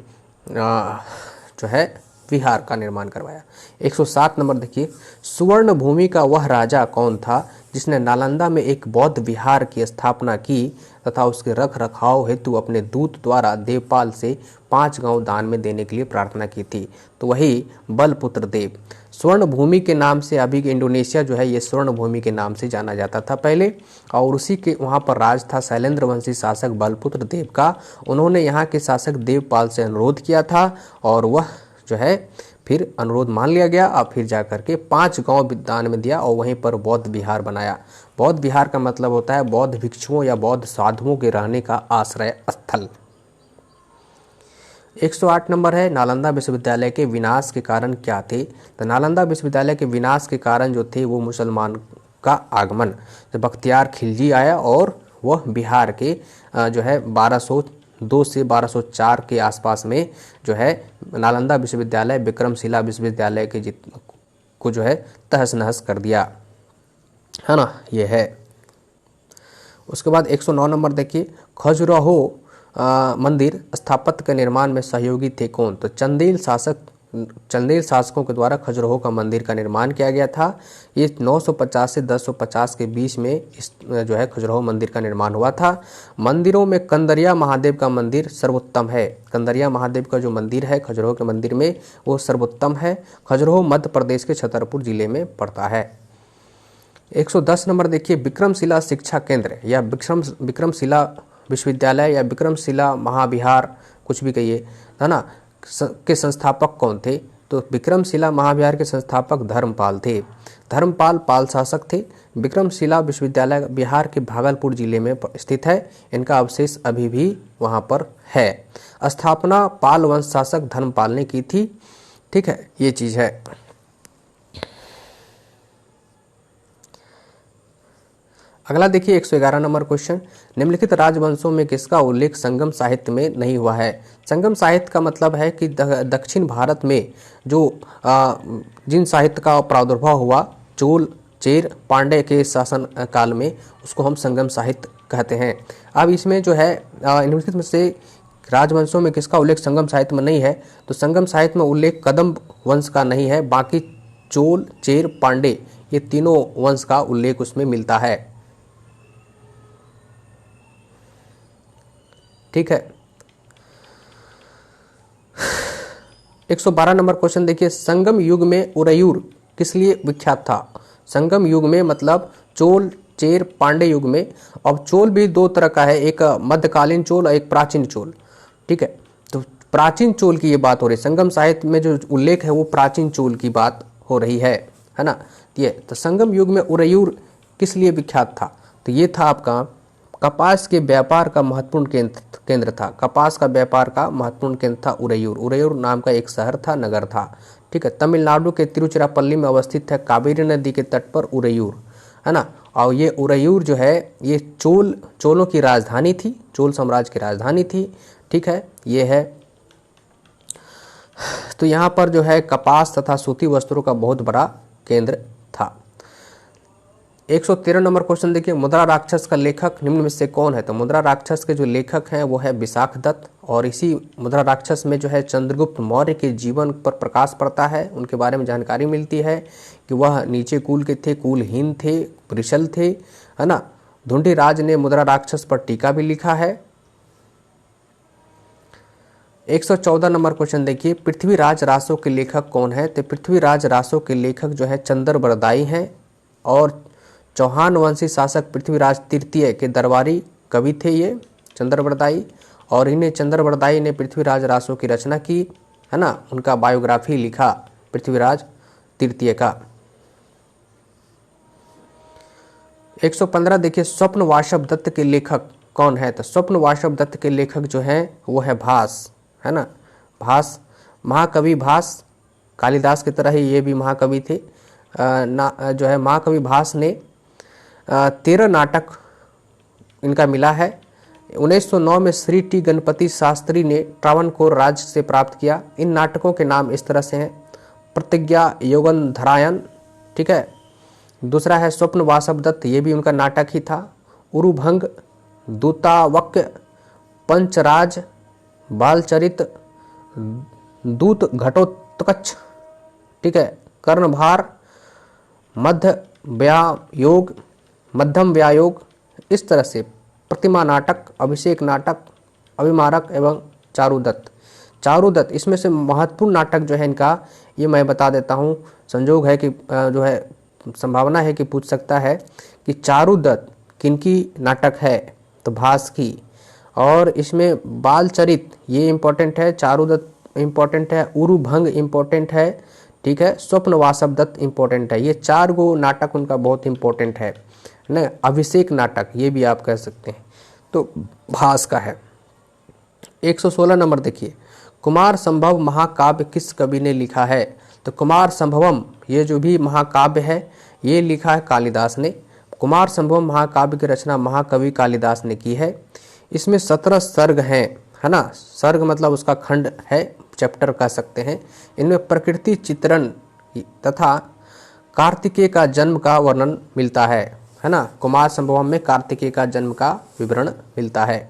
जो है विहार का निर्माण करवाया। 107 नंबर देखिए, सुवर्ण भूमि का वह राजा कौन था जिसने नालंदा में एक बौद्ध विहार की स्थापना की तथा उसके रख रखाव हेतु अपने दूत द्वारा देवपाल से 5 गांव दान में देने के लिए प्रार्थना की थी? तो वही बलपुत्र देव। स्वर्ण भूमि के नाम से अभी इंडोनेशिया जो है ये स्वर्ण भूमि के नाम से जाना जाता था पहले, और उसी के वहाँ पर राज था शैलेंद्र वंशी शासक बलपुत्र देव का। उन्होंने यहाँ के शासक देवपाल से अनुरोध किया था और वह जो है फिर अनुरोध मान लिया गया। और फिर जाकर के 5 गांव दान में दिया और वहीं पर बौद्ध विहार बनाया। बौद्ध विहार का मतलब होता है बौद्ध भिक्षुओं या बौद्ध साधुओं के रहने का आश्रय स्थल। 108 नंबर है, नालंदा विश्वविद्यालय के विनाश के कारण क्या थे? तो नालंदा विश्वविद्यालय के विनाश के कारण जो थे वो मुसलमान का आगमन। तो बख्तियार खिलजी आया और वह बिहार के जो है 1202 से 1204 के आसपास में जो है नालंदा विश्वविद्यालय विक्रमशिला विश्वविद्यालय के को जो है तहस नहस कर दिया, है ना, ये है। उसके बाद 109 नंबर देखिए, खजुराहो मंदिर स्थापत्य के निर्माण में सहयोगी थे कौन? तो चंदेल शासकों के द्वारा खजुराहो का मंदिर का निर्माण किया गया था। ये 950 से 1050 के बीच में इस जो है खजुराहो मंदिर का निर्माण हुआ था। मंदिरों में कंदरिया महादेव का मंदिर सर्वोत्तम है। कंदरिया महादेव का जो मंदिर है खजुराहो के मंदिर में, वो सर्वोत्तम है। खजुराहो मध्य प्रदेश के छतरपुर जिले में पड़ता है। 110 नंबर देखिए, विक्रमशिला शिक्षा केंद्र या विक्रमशिला विश्वविद्यालय या विक्रमशिला महाविहार, कुछ भी कहिए, है ना, के संस्थापक कौन थे? तो विक्रमशिला महाविहार के संस्थापक धर्मपाल थे। धर्मपाल पाल शासक थे। विक्रमशिला विश्वविद्यालय बिहार के भागलपुर जिले में स्थित है। इनका अवशेष अभी भी वहां पर है। स्थापना पाल वंश शासक धर्मपाल ने की थी। ठीक है, ये चीज है। अगला देखिए 111 नंबर क्वेश्चन, निम्नलिखित राजवंशों में किसका उल्लेख संगम साहित्य में नहीं हुआ है? संगम साहित्य का मतलब है कि दक्षिण भारत में जो जिन साहित्य का प्रादुर्भाव हुआ चोल, चेर, पांड्य के शासन काल में, उसको हम संगम साहित्य कहते हैं। अब इसमें जो है निम्नलिखित में से राजवंशों में किसका उल्लेख संगम साहित्य में नहीं है? तो संगम साहित्य में उल्लेख कदम्ब वंश का नहीं है, बाकी चोल, चेर, पांड्य ये तीनों वंश का उल्लेख उसमें मिलता है। ठीक है। 112 नंबर क्वेश्चन देखिए, संगम युग में उरयूर किस लिए विख्यात था? संगम युग में मतलब चोल, चेर, पांड्य युग में। अब चोल भी दो तरह का है, एक मध्यकालीन चोल और एक प्राचीन चोल। ठीक है, तो प्राचीन चोल की ये बात हो रही है। संगम साहित्य में जो उल्लेख है वो प्राचीन चोल की बात हो रही है ना। ये तो संगम युग में उरयूर किस लिए विख्यात था? तो ये था आपका कपास के व्यापार का महत्वपूर्ण केंद्र था। कपास का व्यापार का महत्वपूर्ण केंद्र था उरयूर। उरयूर नाम का एक शहर था, नगर था। ठीक है, तमिलनाडु के तिरुचिरापल्ली में अवस्थित है, कावेरी नदी के तट पर उरयूर, है ना। और ये उरयूर जो है ये चोलों की राजधानी थी, चोल साम्राज्य की राजधानी थी। ठीक है, ये है। तो यहाँ पर जो है कपास तथा सूती वस्त्रों का बहुत बड़ा केंद्र था। 113 नंबर क्वेश्चन देखिए, मुद्रा राक्षस का लेखक निम्न में से कौन है? तो मुद्रा राक्षस के जो लेखक हैं वो है विशाख दत्त। और इसी मुद्रा राक्षस में जो है चंद्रगुप्त मौर्य के जीवन पर प्रकाश पड़ता है। उनके बारे में जानकारी मिलती है कि वह नीचे कुल के थे, कुलहीन थे, वृषल थे, है ना। धुंधीराज ने मुद्रा राक्षस पर टीका भी लिखा है। 114 नंबर क्वेश्चन देखिए, पृथ्वीराज रासो के लेखक कौन है? तो पृथ्वीराज रासो के लेखक जो है चंद्रबरदाई हैं। और चौहान वंशी शासक पृथ्वीराज तृतीय के दरबारी कवि थे ये चंद्रबरदाई। और इन्हें चंद्रबरदाई ने पृथ्वीराज रासो की रचना की, है ना। उनका बायोग्राफी लिखा पृथ्वीराज तृतीय का। 115 देखिए, स्वप्न वाशव दत्त के लेखक कौन है? तो स्वप्न वाशव दत्त के लेखक जो है वो है भास, है ना। भास, महाकवि भास, कालिदास की तरह ही ये भी महाकवि थे। जो है महाकवि भास ने 13 नाटक इनका मिला है। 1909 में श्री टी गणपति शास्त्री ने ट्रावणकोर राज्य से प्राप्त किया। इन नाटकों के नाम इस तरह से हैं, प्रतिज्ञा योगंधरायण, ठीक है। दूसरा है स्वप्न वासव दत्त, ये भी उनका नाटक ही था। उरुभंग, दूतावक्य, पंचराज, बालचरित, दूत घटोत्कच, ठीक है, कर्णभार, मध्यम व्यायोग, इस तरह से प्रतिमा नाटक, अभिषेक नाटक, अभिमारक एवं चारुदत्त। चारुदत्त इसमें से महत्वपूर्ण नाटक जो है इनका, ये मैं बता देता हूँ। संजोग है कि जो है संभावना है कि पूछ सकता है कि चारुदत्त किनकी नाटक है? तो भास की। और इसमें बालचरित ये इम्पोर्टेंट है, चारुदत्त इम्पोर्टेंट है, उरुभंग इम्पोर्टेंट है, ठीक है, स्वप्न वासव दत्त इम्पोर्टेंट है। ये 4 गो नाटक उनका बहुत इम्पोर्टेंट है ना। अभिषेक नाटक ये भी आप कह सकते हैं, तो भास का है। 116 नंबर देखिए, कुमार संभव महाकाव्य किस कवि ने लिखा है? तो कुमार संभवम ये जो भी महाकाव्य है ये लिखा है कालिदास ने। कुमार संभवम महाकाव्य की रचना महाकवि कालिदास ने की है। इसमें 17 सर्ग हैं, है ना, सर्ग मतलब उसका खंड है, चैप्टर कह सकते हैं। इनमें प्रकृति चित्रण तथा कार्तिकेय का जन्म का वर्णन मिलता है ना। कुमार संभवम में कार्तिकेय का जन्म का विवरण मिलता है।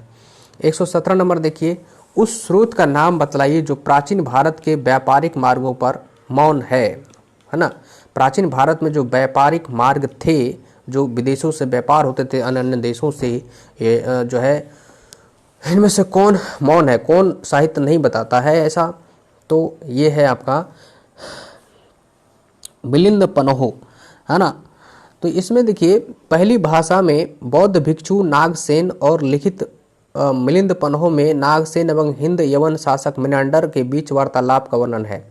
117 नंबर देखिए, उस स्रोत का नाम बतलाइए जो प्राचीन भारत के व्यापारिक मार्गों पर मौन है ना। प्राचीन भारत में जो व्यापारिक मार्ग थे, जो विदेशों से व्यापार होते थे अन्य अन्य देशों से, ये जो है इनमें से कौन मौन है, कौन साहित्य नहीं बताता है ऐसा, तो ये है आपका मिलिंद पन्हो, है ना। तो इसमें देखिए पहली भाषा में बौद्ध भिक्षु नागसेन और लिखित मिलिंद पन्हो में नागसेन एवं हिंद यवन शासक मिनांडर के बीच वार्तालाप का वर्णन है।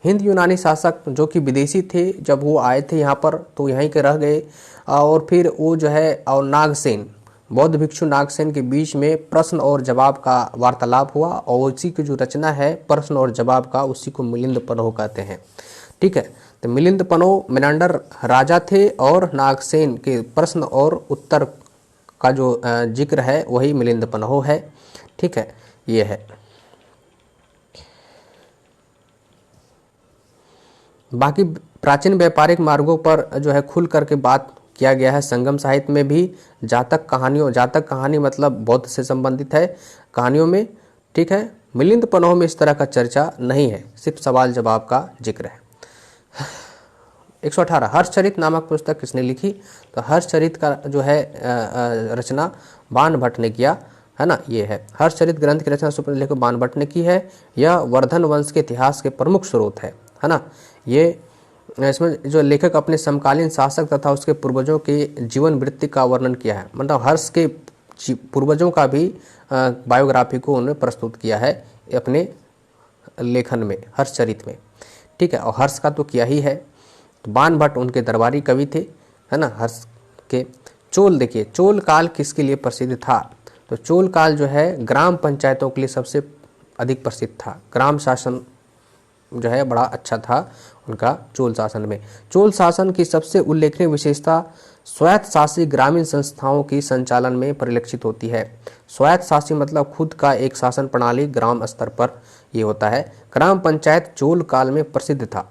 हिंद यूनानी शासक जो कि विदेशी थे, जब वो आए थे यहाँ पर तो यहीं के रह गए, और फिर वो जो है और नागसेन, बौद्ध भिक्षु नागसेन के बीच में प्रश्न और जवाब का वार्तालाप हुआ, और उसी की जो रचना है प्रश्न और जवाब का, उसी को मिलिंद पन्हो कहते हैं। ठीक है, तो मिलिंद पन्हो मिनांडर राजा थे और नागसेन के प्रश्न और उत्तर का जो जिक्र है वही मिलिंद पन्हो है। ठीक है, ये है। बाकी प्राचीन व्यापारिक मार्गों पर जो है खुल करके बात किया गया है संगम साहित्य में भी। जातक कहानी मतलब बौद्ध से संबंधित है कहानियों में। ठीक है, मिलिंद पन्हो में इस तरह का चर्चा नहीं है, सिर्फ सवाल जवाब का जिक्र है। 118 हर्षचरित नामक पुस्तक किसने लिखी? तो हर्षचरित का जो है रचना बाण भट्ट ने किया, है ना। ये है हर्षचरित ग्रंथ की रचना सुप्रसिद्ध लेखक बाण भट्ट ने की है। यह वर्धन वंश के इतिहास के प्रमुख स्रोत है ना। ये इसमें जो लेखक अपने समकालीन शासक तथा उसके पूर्वजों के जीवन वृत्ति का वर्णन किया है, मतलब हर्ष के पूर्वजों का भी बायोग्राफी को उन्होंने प्रस्तुत किया है अपने लेखन में, हर्षचरित में। ठीक है, और हर्ष का तो किया ही है। तो बाण भट्ट उनके दरबारी कवि थे, है ना, हर्ष के। चोल देखिए, चोल काल किसके लिए प्रसिद्ध था? तो चोल काल जो है ग्राम पंचायतों के लिए सबसे अधिक प्रसिद्ध था। ग्राम शासन जो है बड़ा अच्छा था उनका चोल शासन में। चोल शासन की सबसे उल्लेखनीय विशेषता स्वायत्त शासी ग्रामीण संस्थाओं की संचालन में परिलक्षित होती है। स्वायत्त शासी मतलब खुद का एक शासन प्रणाली ग्राम स्तर पर ये होता है। ग्राम पंचायत चोल काल में प्रसिद्ध था।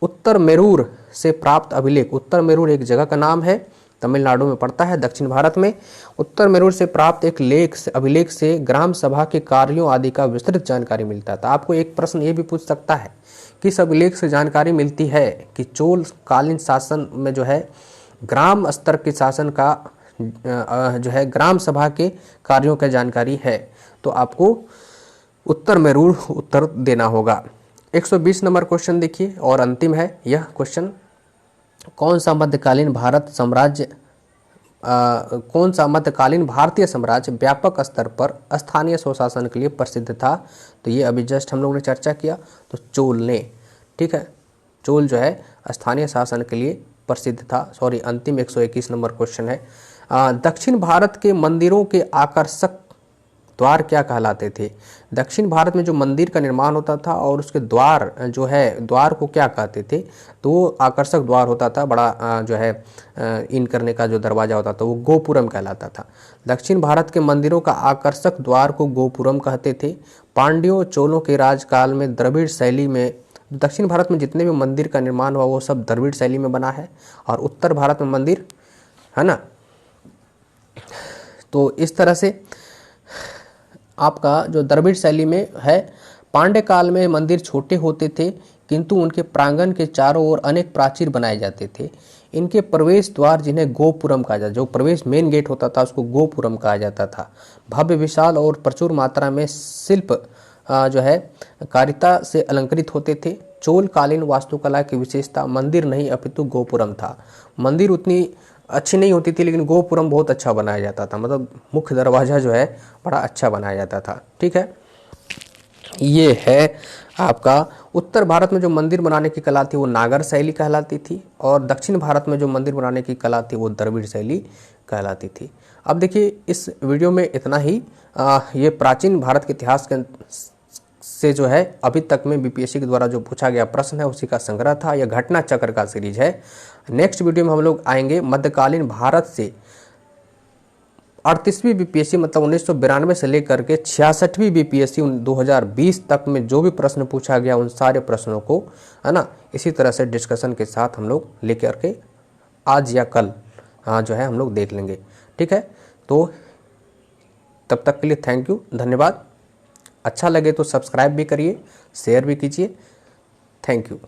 उत्तर मेरूर से प्राप्त अभिलेख, उत्तर मेरूर एक जगह का नाम है, तमिलनाडु में पड़ता है, दक्षिण भारत में। उत्तर मेरूर से प्राप्त एक अभिलेख से ग्राम सभा के कार्यों आदि का विस्तृत जानकारी मिलता है। तो आपको एक प्रश्न ये भी पूछ सकता है, किस अभिलेख से जानकारी मिलती है कि चोल कालीन शासन में जो है ग्राम स्तर के शासन का जो है ग्राम सभा के कार्यों की जानकारी है? तो आपको उत्तर मेरूर उत्तर देना होगा। 120 नंबर क्वेश्चन देखिए और अंतिम है यह क्वेश्चन, कौन सा मध्यकालीन भारतीय साम्राज्य व्यापक स्तर पर स्थानीय स्वशासन के लिए प्रसिद्ध था? तो ये अभी जस्ट हम लोग ने चर्चा किया, तो चोल ने। ठीक है, चोल जो है स्थानीय शासन के लिए प्रसिद्ध था। सॉरी, अंतिम 121 नंबर क्वेश्चन है, दक्षिण भारत के मंदिरों के आकर्षक द्वार क्या कहलाते थे? दक्षिण भारत में जो मंदिर का निर्माण होता था और उसके द्वार जो है, द्वार को क्या कहते थे? तो वो आकर्षक द्वार होता था, बड़ा जो है इन करने का जो दरवाजा होता था वो गोपुरम कहलाता था। दक्षिण भारत के मंदिरों का आकर्षक द्वार को गोपुरम कहते थे। पांड्यों चोलों के राजकाल में द्रविड़ शैली में, दक्षिण भारत में जितने भी मंदिर का निर्माण हुआ वो सब द्रविड़ शैली में बना है, और उत्तर भारत में मंदिर, है ना। तो इस तरह से आपका जो द्रविड़ शैली में है। पांड्य काल में मंदिर छोटे होते थे, किंतु उनके प्रांगण के चारों ओर अनेक प्राचीर बनाए जाते थे। इनके प्रवेश द्वार जिन्हें गोपुरम कहा जाता, जो प्रवेश मेन गेट होता था उसको गोपुरम कहा जाता था। भव्य विशाल और प्रचुर मात्रा में शिल्प जो है कारिता से अलंकृत होते थे। चोल कालीन वास्तुकला की विशेषता मंदिर नहीं अपितु गोपुरम था। मंदिर उतनी अच्छी नहीं होती थी, लेकिन गोपुरम बहुत अच्छा बनाया जाता था, मतलब मुख्य दरवाजा जो है बड़ा अच्छा बनाया जाता था। ठीक है, ये है आपका उत्तर भारत में जो मंदिर बनाने की कला थी वो नागर शैली कहलाती थी, और दक्षिण भारत में जो मंदिर बनाने की कला थी वो द्रविड़ शैली कहलाती थी। अब देखिए इस वीडियो में इतना ही। ये प्राचीन भारत के इतिहास के से जो है अभी तक में बीपीएससी के द्वारा जो पूछा गया प्रश्न है उसी का संग्रह था। यह घटना चक्र का सीरीज है। नेक्स्ट वीडियो में हम लोग आएंगे मध्यकालीन भारत से 38वीं बीपीएससी मतलब 1992 से लेकर के 66वीं बीपीएससी 2020 तक में जो भी प्रश्न पूछा गया उन सारे प्रश्नों को, है ना, इसी तरह से डिस्कशन के साथ हम लोग लेकर के आज या कल जो है हम लोग देख लेंगे। ठीक है, तो तब तक के लिए थैंक यू, धन्यवाद। अच्छा लगे तो सब्सक्राइब भी करिए, शेयर भी कीजिए। Thank you.